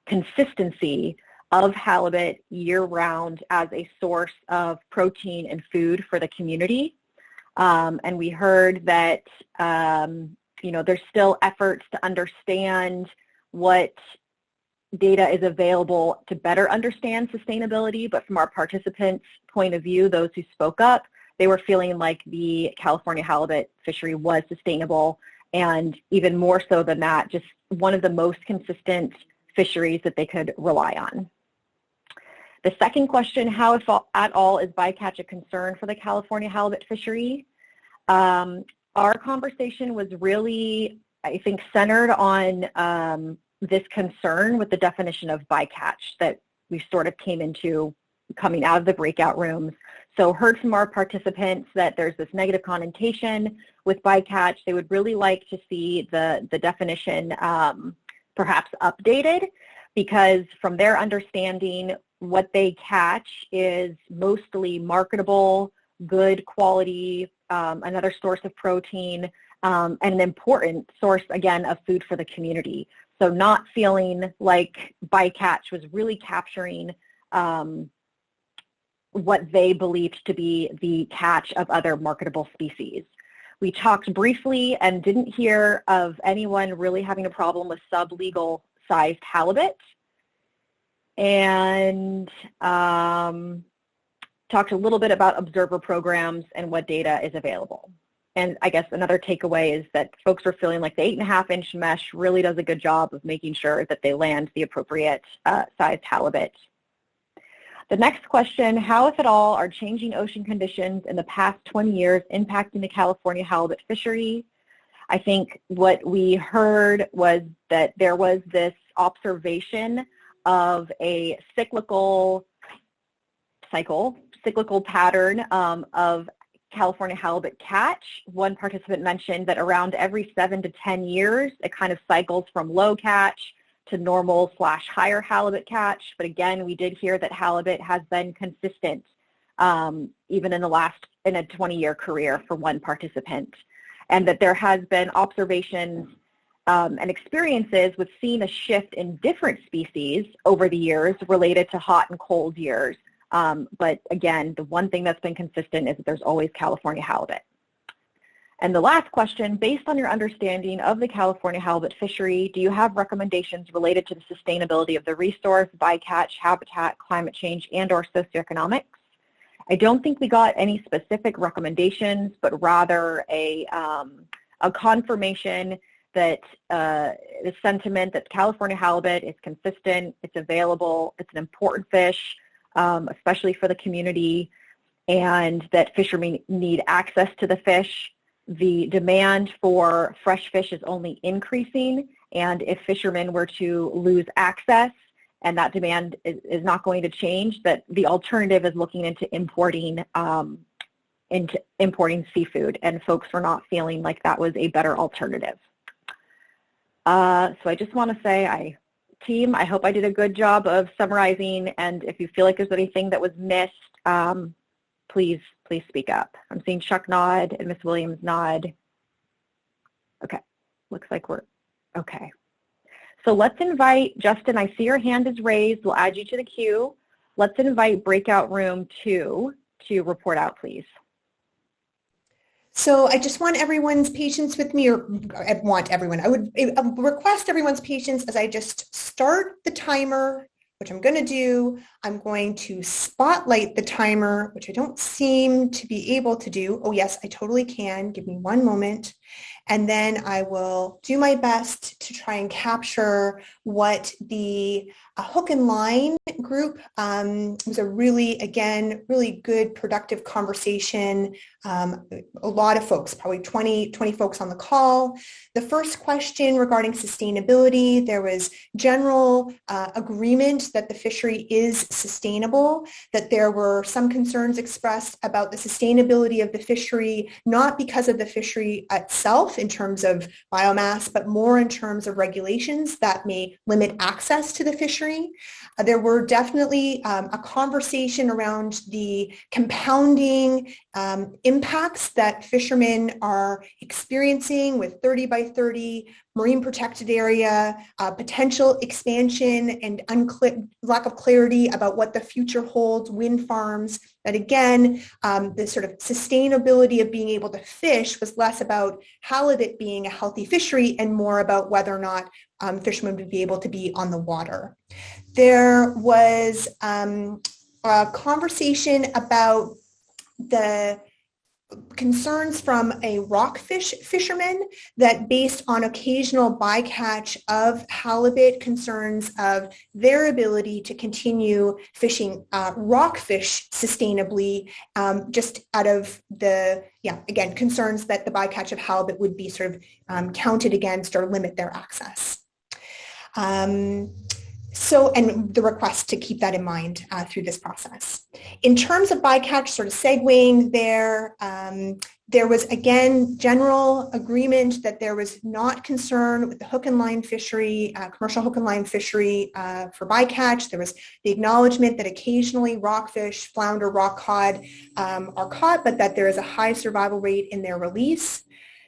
consistency of halibut year-round as a source of protein and food for the community. And we heard that, there's still efforts to understand what data is available to better understand sustainability, but from our participants' point of view, those who spoke up, they were feeling like the California halibut fishery was sustainable, and even more so than that, just one of the most consistent fisheries that they could rely on. The second question, how if at all is bycatch a concern for the California halibut fishery? Our conversation was really, I think, centered on this concern with the definition of bycatch that we sort of came into coming out of the breakout rooms. So heard from our participants that there's this negative connotation with bycatch. They would really like to see the definition perhaps updated, because from their understanding, what they catch is mostly marketable, good quality, another source of protein, and an important source, again, of food for the community. So not feeling like bycatch was really capturing what they believed to be the catch of other marketable species. We talked briefly and didn't hear of anyone really having a problem with sub-legal sized halibut, and talked a little bit about observer programs and what data is available. And I guess another takeaway is that folks are feeling like the 8.5-inch mesh really does a good job of making sure that they land the appropriate sized halibut. The next question, how, if at all, are changing ocean conditions in the past 20 years impacting the California halibut fishery? I think what we heard was that there was this observation of a cyclical pattern of California halibut catch. One participant mentioned that around every 7 to 10 years, it kind of cycles from low catch to normal / higher halibut catch. But again, we did hear that halibut has been consistent even in a 20-year career for one participant, and that there has been observations and experiences with seeing a shift in different species over the years related to hot and cold years. But again, the one thing that's been consistent is that there's always California halibut. And the last question, based on your understanding of the California halibut fishery, do you have recommendations related to the sustainability of the resource, bycatch, habitat, climate change, and or socioeconomics? I don't think we got any specific recommendations, but rather a confirmation that the sentiment that California halibut is consistent, it's available, it's an important fish, especially for the community, and that fishermen need access to the fish. The demand for fresh fish is only increasing, and if fishermen were to lose access and that demand is not going to change, that the alternative is looking into importing seafood, and folks were not feeling like that was a better alternative. So I just want to say, team, I hope I did a good job of summarizing, and if you feel like there's anything that was missed, please speak up. I'm seeing Chuck nod and Ms. Williams nod. Okay, looks like we're okay. So let's invite, Justin, I see your hand is raised. We'll add you to the queue. Let's invite Breakout Room 2 to report out, please. So I just want everyone's patience with me, or I would request everyone's patience as I just start the timer which I'm going to do. I'm going to spotlight the timer, which I don't seem to be able to do. Oh, yes, I totally can. Give me one moment. And then I will do my best to try and capture what the hook and line group was a really, again, really good, productive conversation. A lot of folks, probably 20 folks on the call. The first question regarding sustainability, there was general agreement that the fishery is sustainable, that there were some concerns expressed about the sustainability of the fishery, not because of the fishery itself in terms of biomass, but more in terms of regulations that may limit access to the fishery. There were definitely a conversation around the compounding impacts that fishermen are experiencing with 30 by 30 marine protected area, potential expansion and lack of clarity about what the future holds, wind farms, that again, the sort of sustainability of being able to fish was less about halibut being a healthy fishery and more about whether or not fishermen would be able to be on the water. There was a conversation about the concerns from a rockfish fisherman that based on occasional bycatch of halibut, concerns of their ability to continue fishing rockfish sustainably, just out of the, again, concerns that the bycatch of halibut would be sort of counted against or limit their access. And the request to keep that in mind through this process. In terms of bycatch, sort of segueing there, there was, again, general agreement that there was not concern with the hook and line fishery, commercial hook and line fishery for bycatch. There was the acknowledgement that occasionally rockfish, flounder, rock cod are caught, but that there is a high survival rate in their release.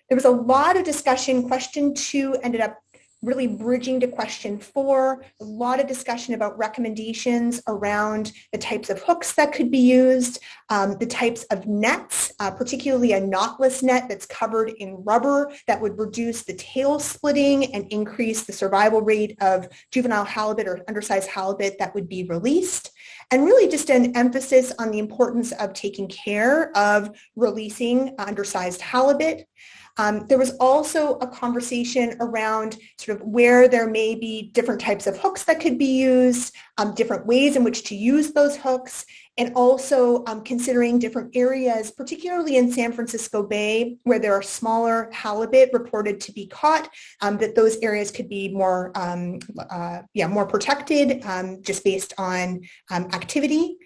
There was a lot of discussion. Question 2 ended up really bridging to question 4, a lot of discussion about recommendations around the types of hooks that could be used, the types of nets, particularly a knotless net that's covered in rubber that would reduce the tail splitting and increase the survival rate of juvenile halibut or undersized halibut that would be released. And really just an emphasis on the importance of taking care of releasing undersized halibut. There was also a conversation around sort of where there may be different types of hooks that could be used, different ways in which to use those hooks, and also considering different areas, particularly in San Francisco Bay, where there are smaller halibut reported to be caught, that those areas could be more, more protected just based on activity.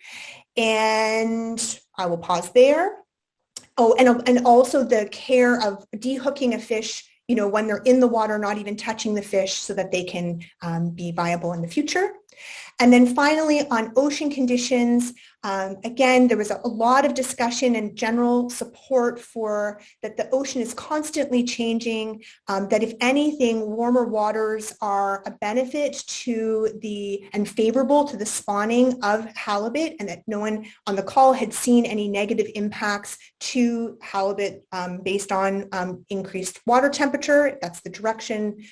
And I will pause there. Oh, and also the care of dehooking a fish, when they're in the water, not even touching the fish so that they can be viable in the future. And then finally, on ocean conditions, again, there was a lot of discussion and general support for that the ocean is constantly changing, that if anything, warmer waters are a benefit to and favorable to the spawning of halibut, and that no one on the call had seen any negative impacts to halibut based on increased water temperature. That's the direction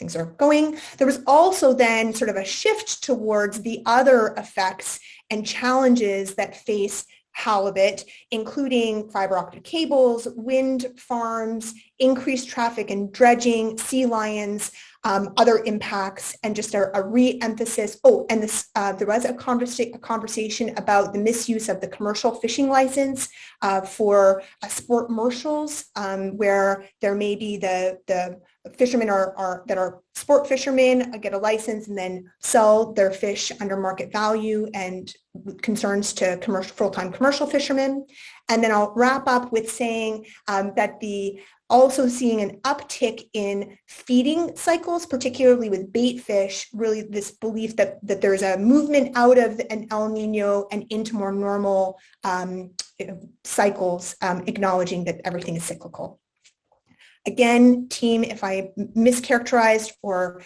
things are going. There was also then sort of a shift towards the other effects and challenges that face halibut, including fiber optic cables, wind farms, increased traffic and dredging, sea lions, other impacts, and just a re-emphasis. Oh, and this, there was a conversation about the misuse of the commercial fishing license for sport commercials, where there may be the fishermen that are sport fishermen get a license and then sell their fish under market value, and concerns to full-time commercial fishermen. And then I'll wrap up with saying that also seeing an uptick in feeding cycles, particularly with bait fish, really this belief that there's a movement out of an El Nino and into more normal cycles, acknowledging that everything is cyclical. Again, team, if I mischaracterized or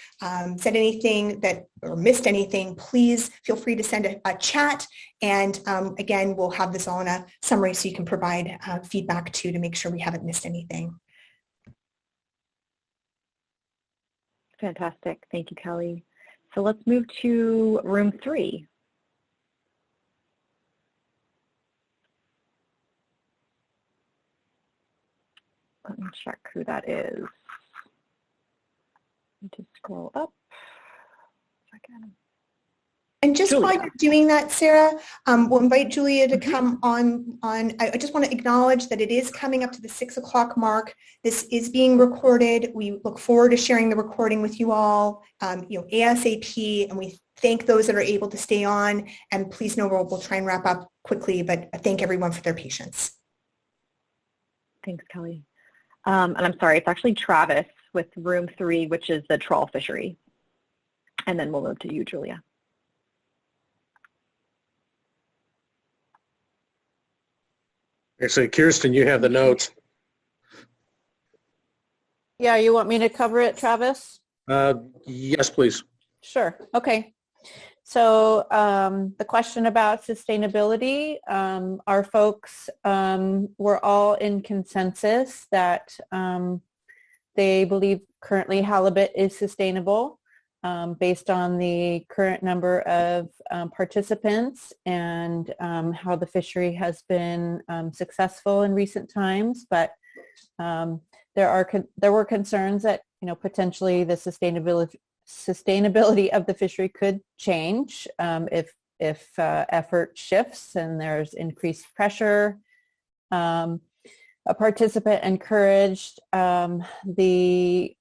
said anything or missed anything, please feel free to send a chat. And again, we'll have this all in a summary so you can provide feedback to make sure we haven't missed anything. Fantastic. Thank you, Kelly. So let's move to room 3. Let me check who that is. Need to scroll up. Second. And just Julia. while you're doing that, Sarah, we'll invite Julia to come on. I just want to acknowledge that it is coming up to the 6 o'clock mark. This is being recorded. We look forward to sharing the recording with you all, ASAP, and we thank those that are able to stay on. And please know we'll try and wrap up quickly, but thank everyone for their patience. Thanks, Kelly. And I'm sorry, it's actually Travis with room 3, which is the trawl fishery. And then we'll move to you, Julia. Actually, Kirsten, you have the notes. Yeah, you want me to cover it, Travis? Yes, please. Sure. Okay. So the question about sustainability, our folks were all in consensus that they believe currently halibut is sustainable based on the current number of participants and how the fishery has been successful in recent times. But there were concerns that potentially the sustainability of the fishery could change if effort shifts and there's increased pressure. A participant encouraged the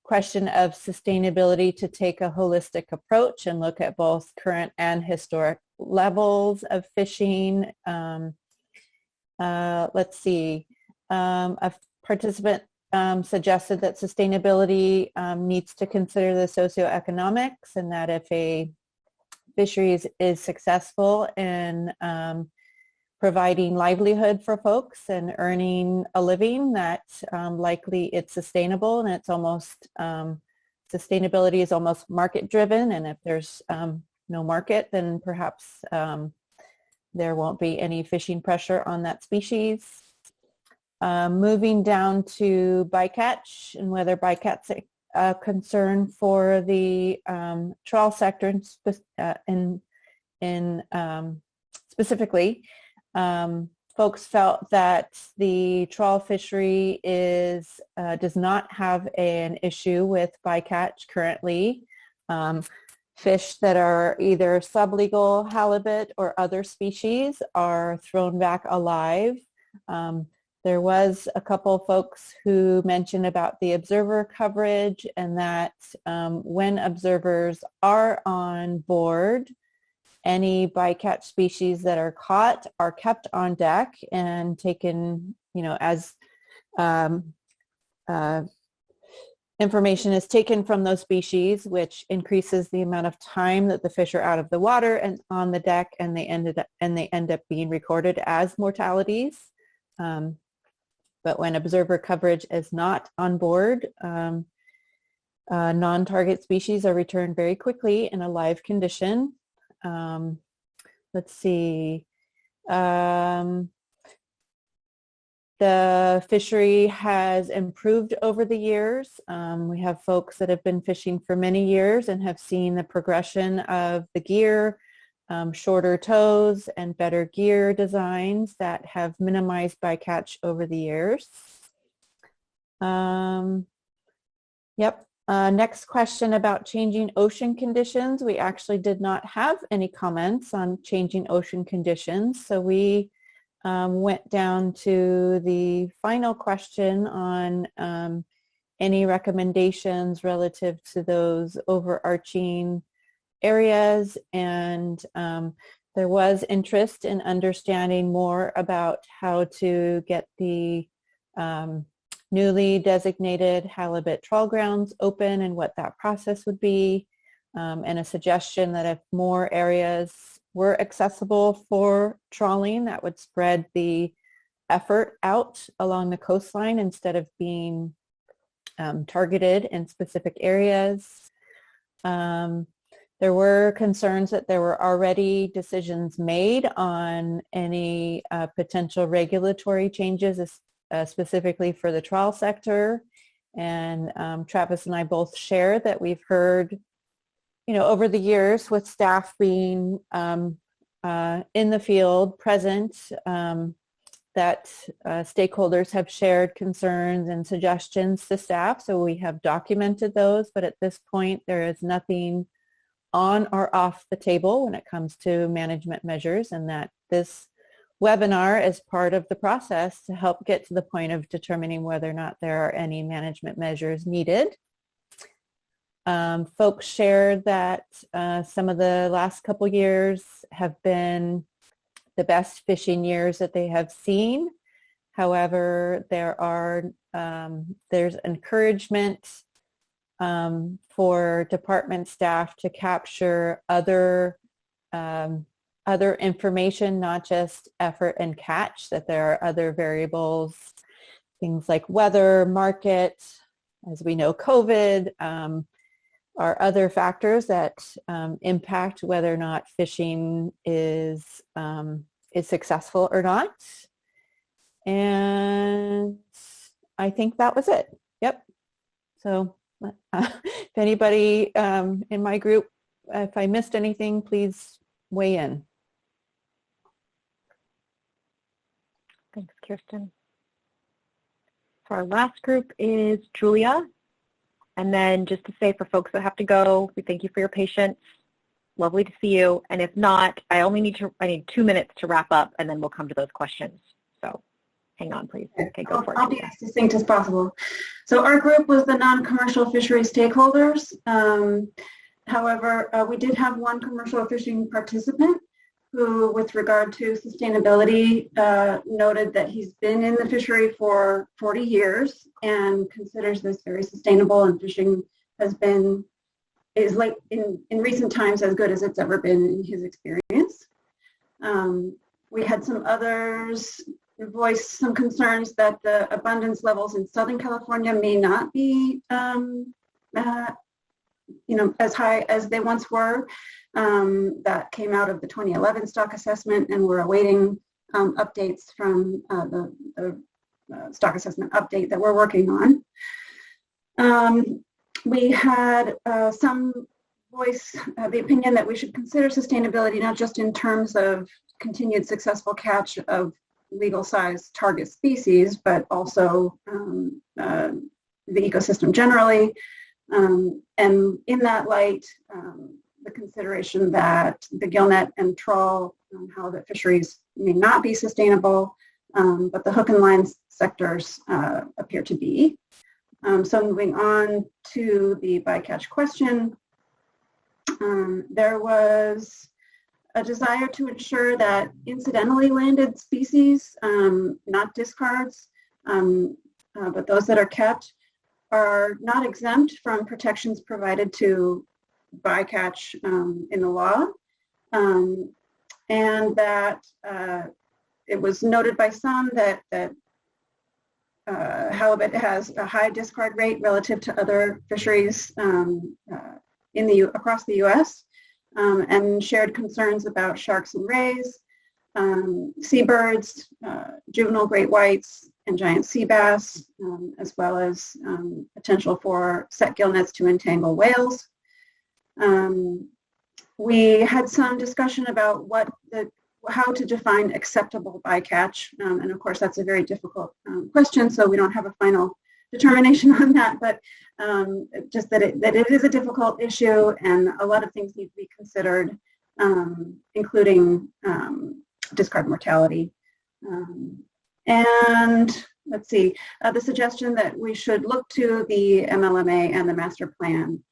question of sustainability to take a holistic approach and look at both current and historic levels of fishing. Let's see. A participant suggested that sustainability needs to consider the socioeconomics, and that if a fisheries is successful in providing livelihood for folks and earning a living, that likely it's sustainable, and it's almost sustainability is almost market driven, and if there's no market, then perhaps there won't be any fishing pressure on that species. Moving down to bycatch and whether bycatch's a concern for the trawl sector specifically. Folks felt that the trawl fishery does not have an issue with bycatch currently. Fish that are either sublegal halibut or other species are thrown back alive. There was a couple folks who mentioned about the observer coverage, and that when observers are on board, any bycatch species that are caught are kept on deck and taken, as information is taken from those species, which increases the amount of time that the fish are out of the water and on the deck, and they end up being recorded as mortalities. But when observer coverage is not on board, non-target species are returned very quickly in a live condition. Let's see. The fishery has improved over the years. We have folks that have been fishing for many years and have seen the progression of the gear, shorter tows and better gear designs that have minimized bycatch over the years. Next question about changing ocean conditions. We actually did not have any comments on changing ocean conditions, so we went down to the final question on any recommendations relative to those overarching areas, and there was interest in understanding more about how to get the newly designated halibut trawl grounds open and what that process would be, and a suggestion that if more areas were accessible for trawling, that would spread the effort out along the coastline instead of being targeted in specific areas. There were concerns that there were already decisions made on any potential regulatory changes, specifically for the trawl sector. And Travis and I both share that we've heard over the years with staff being in the field, present, that stakeholders have shared concerns and suggestions to staff. So we have documented those, but at this point there is nothing on or off the table when it comes to management measures, and that this webinar is part of the process to help get to the point of determining whether or not there are any management measures needed. Folks shared that some of the last couple years have been the best fishing years that they have seen. However, there's encouragement for department staff to capture other information, not just effort and catch, that there are other variables, things like weather, market, as we know, COVID, are other factors that impact whether or not fishing is successful or not. And I think that was it. Yep. So if anybody in my group, if I missed anything, please weigh in. Thanks, Kirsten. So our last group is Julia. And then just to say for folks that have to go, we thank you for your patience. Lovely to see you. And if not, I need 2 minutes to wrap up, and then we'll come to those questions. So hang on, please. Okay, go for it. I'll be as succinct as possible. So our group was the non-commercial fishery stakeholders. However, we did have one commercial fishing participant who, with regard to sustainability, noted that he's been in the fishery for 40 years and considers this very sustainable, and fishing is like in recent times as good as it's ever been in his experience. We had some others voice some concerns that the abundance levels in Southern California may not be as high as they once were. That came out of the 2011 stock assessment, and we're awaiting updates from the stock assessment update that we're working on. We had some voice the opinion that we should consider sustainability not just in terms of continued successful catch of legal size target species, but also the ecosystem generally. And in that light, the consideration that the gillnet and trawl, how the fisheries may not be sustainable, but the hook and line sectors appear to be. So moving on to the bycatch question, there was a desire to ensure that incidentally landed species, not discards, but those that are kept, are not exempt from protections provided to bycatch in the law, and that it was noted by some that halibut has a high discard rate relative to other fisheries across the U.S., and shared concerns about sharks and rays, seabirds, juvenile great whites, and giant sea bass, as well as potential for set gill nets to entangle whales. We had some discussion about how to define acceptable bycatch, and of course that's a very difficult question, so we don't have a final determination on that, but just that it is a difficult issue, and a lot of things need to be considered, including discard mortality. And let's see, the suggestion that we should look to the MLMA and the master plan.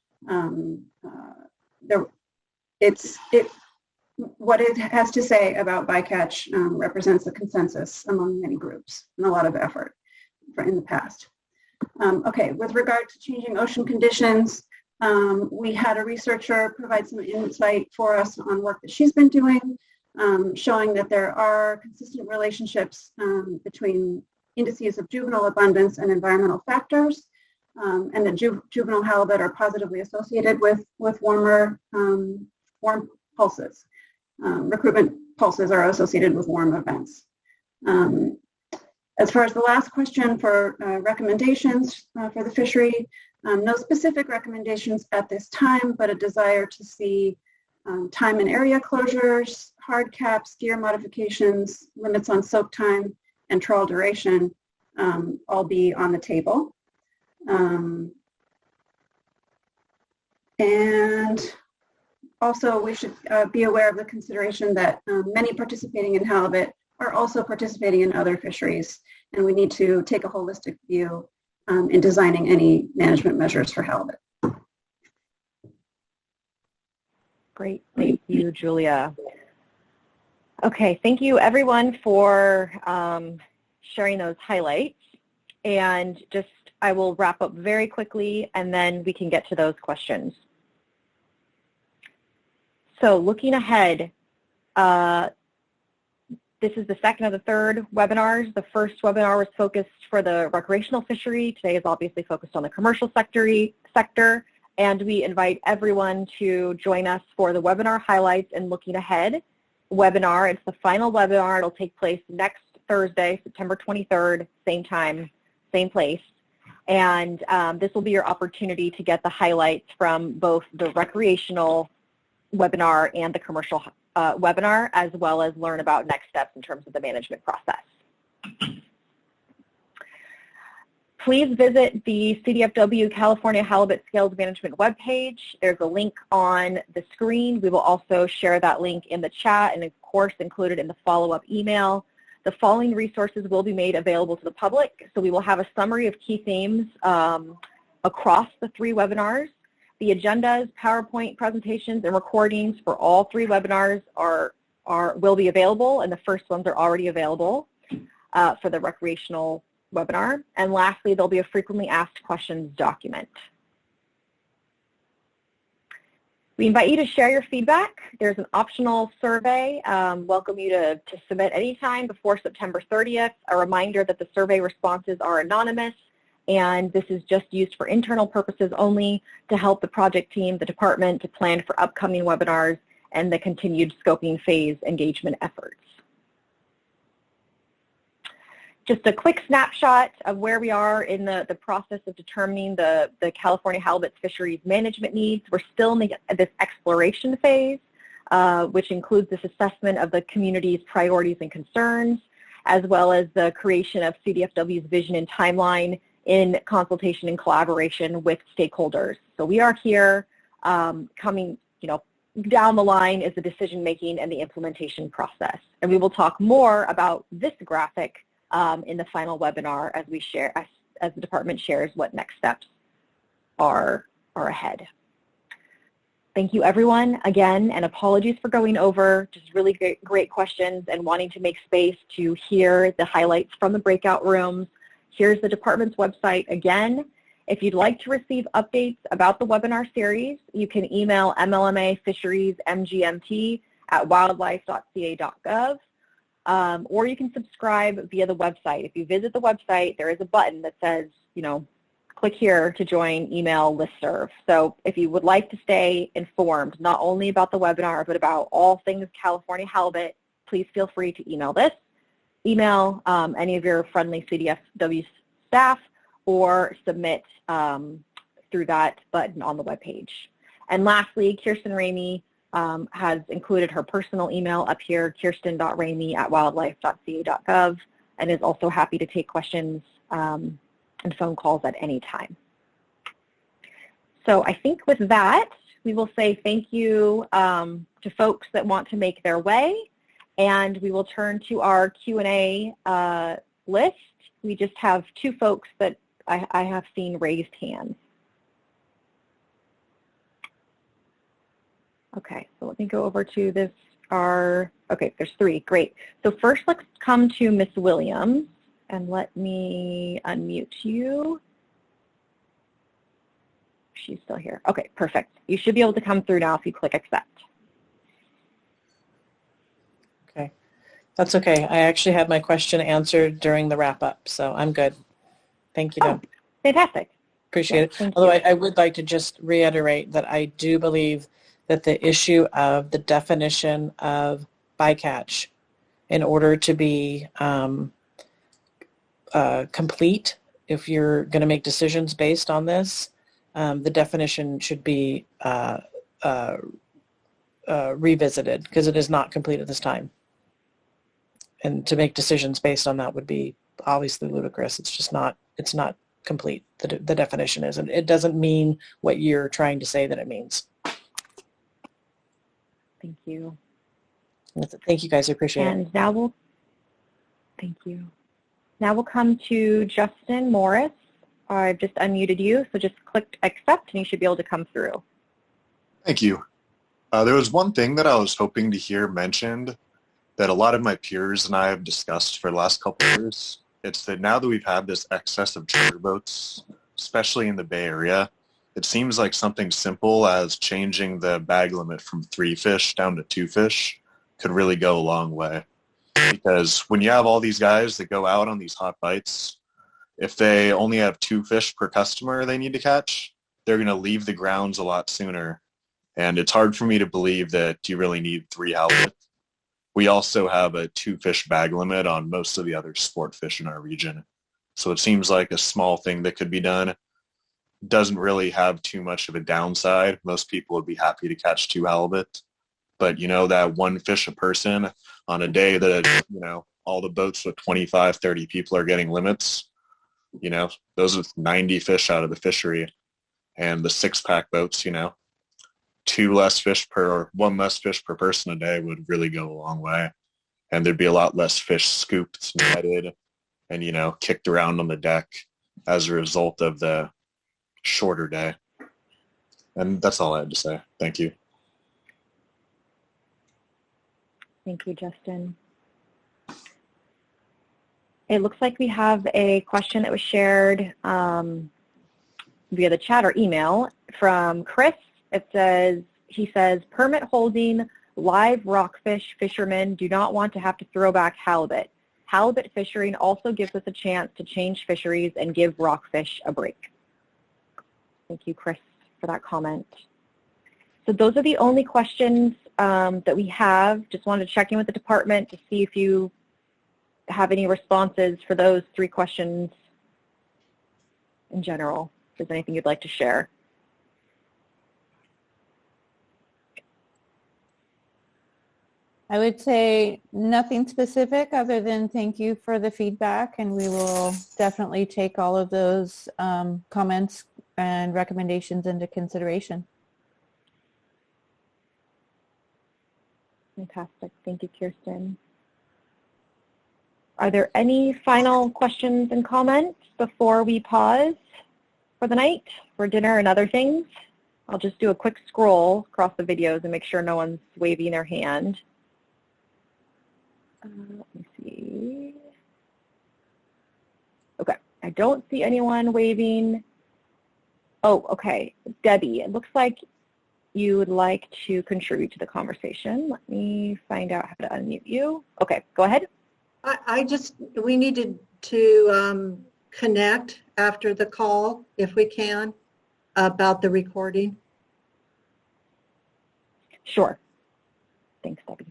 What it has to say about bycatch represents a consensus among many groups and a lot of effort in the past. Okay, with regard to changing ocean conditions, we had a researcher provide some insight for us on work that she's been doing, showing that there are consistent relationships between indices of juvenile abundance and environmental factors, and that juvenile halibut are positively associated with warm pulses. Recruitment pulses are associated with warm events. As far as the last question for recommendations for the fishery, no specific recommendations at this time, but a desire to see time and area closures, hard caps, gear modifications, limits on soak time, and trawl duration all be on the table. And also we should be aware of the consideration that many participating in halibut are also participating in other fisheries, and we need to take a holistic view in designing any management measures for halibut. Great, thank you, Julia. Okay, thank you everyone for sharing those highlights. And just, I will wrap up very quickly and then we can get to those questions. So looking ahead, this is the second of the third webinars. The first webinar was focused for the recreational fishery. Today is obviously focused on the commercial sector. And we invite everyone to join us for the webinar highlights and looking ahead webinar. It's the final webinar. It'll take place next Thursday, September 23rd, same time, same place. And this will be your opportunity to get the highlights from both the recreational webinar and the commercial webinar, as well as learn about next steps in terms of the management process. Please visit the CDFW California Halibut Scales Management webpage. There's a link on the screen. We will also share that link in the chat and, of course, included in the follow-up email. The following resources will be made available to the public. So we will have a summary of key themes across the 3 webinars. The agendas, PowerPoint presentations, and recordings for all 3 webinars will be available, and the first ones are already available for the recreational webinar. And lastly, there'll be a frequently asked questions document. We invite you to share your feedback. There's an optional survey. Welcome you to submit anytime before September 30th. A reminder that the survey responses are anonymous, and this is just used for internal purposes only to help the project team, the department, to plan for upcoming webinars and the continued scoping phase engagement efforts. Just a quick snapshot of where we are in the process of determining the California halibut fisheries management needs. We're still in this exploration phase, which includes this assessment of the community's priorities and concerns, as well as the creation of CDFW's vision and timeline in consultation and collaboration with stakeholders. So we are here coming, down the line is the decision-making and the implementation process. And we will talk more about this graphic in the final webinar as we share, as the department shares what next steps are ahead. Thank you everyone again, and apologies for going over, just really great questions and wanting to make space to hear the highlights from the breakout rooms. Here's the department's website again. If you'd like to receive updates about the webinar series, you can email MLMA Fisheries MGMT at wildlife.ca.gov. Or you can subscribe via the website. If you visit the website, there is a button that says, click here to join email listserv. So if you would like to stay informed, not only about the webinar, but about all things California halibut, please feel free to email this. Email any of your friendly CDFW staff or submit through that button on the webpage. And lastly, Kirsten Ramey has included her personal email up here, kirsten.ramey@wildlife.ca.gov, and is also happy to take questions and phone calls at any time. So I think with that, we will say thank you to folks that want to make their way, and we will turn to our Q&A list. We just have 2 folks that I have seen raised hands. Okay, so let me go over to this. Okay, there's 3, great. So first let's come to Ms. Williams, and let me unmute you. She's still here. Okay, perfect. You should be able to come through now if you click accept. Okay, that's okay. I actually had my question answered during the wrap up, so I'm good. Thank you. Oh, fantastic. Appreciate it. Although I would like to just reiterate that I do believe that the issue of the definition of bycatch, in order to be complete. If you're going to make decisions based on this, the definition should be revisited because it is not complete at this time. And to make decisions based on that would be obviously ludicrous. It's just not, it's not complete. The definition is, and it doesn't mean what you're trying to say that it means. Thank you. That's it. Thank you guys, I appreciate it. And now we'll, thank you. Now we'll come to Justin Morris. I've just unmuted you, so just click accept and you should be able to come through. Thank you. There was one thing that I was hoping to hear mentioned that a lot of my peers and I have discussed for the last couple of years. It's that now that we've had this excess of charter boats, especially in the Bay Area, it seems like something simple as changing the bag limit from 3 fish down to 2 fish could really go a long way. Because when you have all these guys that go out on these hot bites, if they only have 2 fish per customer they need to catch, they're going to leave the grounds a lot sooner. And it's hard for me to believe that you really need 3 halibut. We also have a 2 fish bag limit on most of the other sport fish in our region. So it seems like a small thing that could be done. Doesn't really have too much of a downside. Most people would be happy to catch 2 halibut. But you know, that 1 fish a person on a day that, you know, all the boats with 25, 30 people are getting limits, you know, those are 90 fish out of the fishery. And the 6-pack boats, you know, 1 less fish per person a day would really go a long way. And there'd be a lot less fish scooped, netted, and, you know, kicked around on the deck as a result of the shorter day. And that's all I had to say. Thank you. Thank you, Justin. It looks like we have a question that was shared via the chat or email from Chris. It says, he says, permit holding live rockfish fishermen do not want to have to throw back halibut. Halibut fishing also gives us a chance to change fisheries and give rockfish a break. Thank you, Chris, for that comment. So those are the only questions that we have. Just wanted to check in with the department to see if you have any responses for those 3 questions in general. If there's anything you'd like to share. I would say nothing specific other than thank you for the feedback, and we will definitely take all of those comments and recommendations into consideration. Fantastic. Thank you, Kirsten. Are there any final questions and comments before we pause for the night, for dinner and other things? I'll just do a quick scroll across the videos and make sure no one's waving their hand. Let me see. Okay, I don't see anyone waving. Oh, okay. Debbie, it looks like you would like to contribute to the conversation. Let me find out how to unmute you. Okay, go ahead. We needed to connect after the call, if we can, about the recording. Sure. Thanks, Debbie.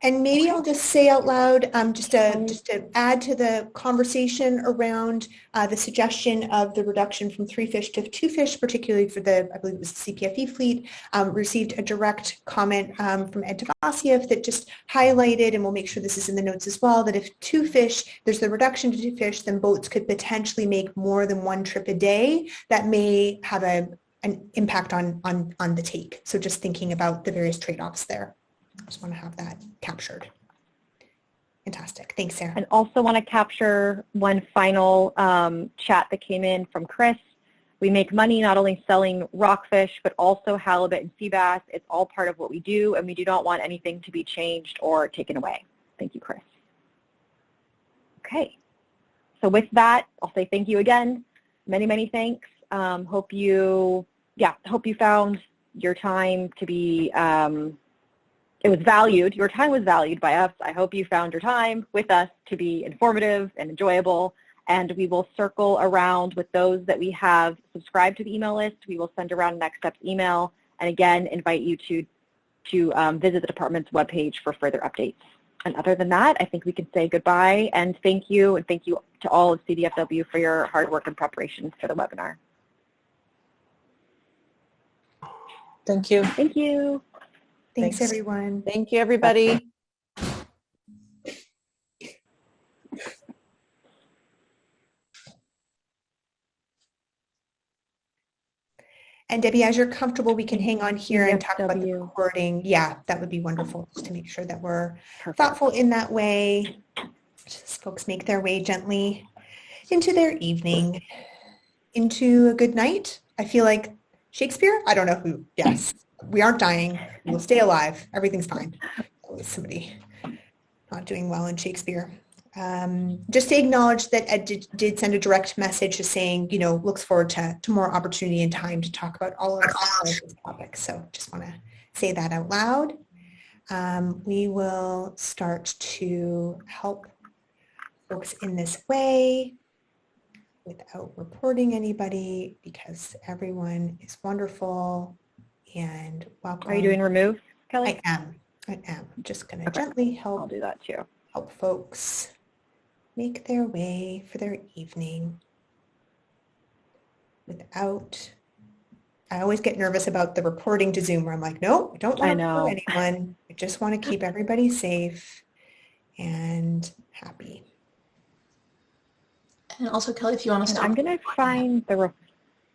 And maybe I'll just say out loud, just to add to the conversation around the suggestion of the reduction from 3 fish to 2 fish, particularly for the, I believe it was the CPFE fleet, received a direct comment from Ed Tavasiev that just highlighted, and we'll make sure this is in the notes as well, that if 2 fish, there's the reduction to 2 fish, then boats could potentially make more than 1 trip a day. That may have an impact on the take. So just thinking about the various trade-offs there. I just want to have that captured. Fantastic. Thanks, Sarah. And also want to capture one final chat that came in from Chris. We make money not only selling rockfish, but also halibut and sea bass. It's all part of what we do, and we do not want anything to be changed or taken away. Thank you, Chris. Okay. So with that, I'll say thank you again. Many, many thanks. Hope you found your time to be it was valued. Your time was valued by us. I hope you found your time with us to be informative and enjoyable. And we will circle around with those that we have subscribed to the email list. We will send around next steps email. And again, invite you to visit the department's webpage for further updates. And other than that, I think we can say goodbye and thank you to all of CDFW for your hard work and preparation for the webinar. Thank you. Thank you. Thanks everyone. Thank you, everybody. And Debbie, as you're comfortable, we can hang on here and talk about the recording. Yeah, that would be wonderful, just to make sure that we're thoughtful in that way. Just folks make their way gently into their evening, into a good night. I feel like Shakespeare, I don't know who, yes, we aren't dying, we'll stay alive, everything's fine. That was somebody not doing well in Shakespeare. Just to acknowledge that Ed did send a direct message just saying, you know, looks forward to more opportunity and time to talk about all of these topics. So just want to say that out loud. We will start to help folks in this way without reporting anybody because everyone is wonderful and welcome. Are you doing remove, Kelly? I am. I'm just going to gently help. I'll do that too. Help folks make their way for their evening without, I always get nervous about the reporting to Zoom where I'm like, no, I don't want to report anyone. I just want to keep everybody safe and happy. And also, Kelly, if you want to stop. I'm going to find the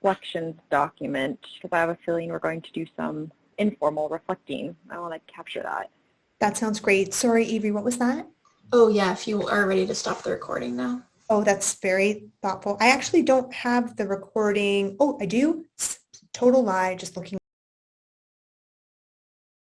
reflections document because I have a feeling we're going to do some informal reflecting. I want to capture that. That sounds great. Sorry, Evie, what was that? Oh, yeah, if you are ready to stop the recording now. Oh, that's very thoughtful. I actually don't have the recording. Oh, I do. Total lie, just looking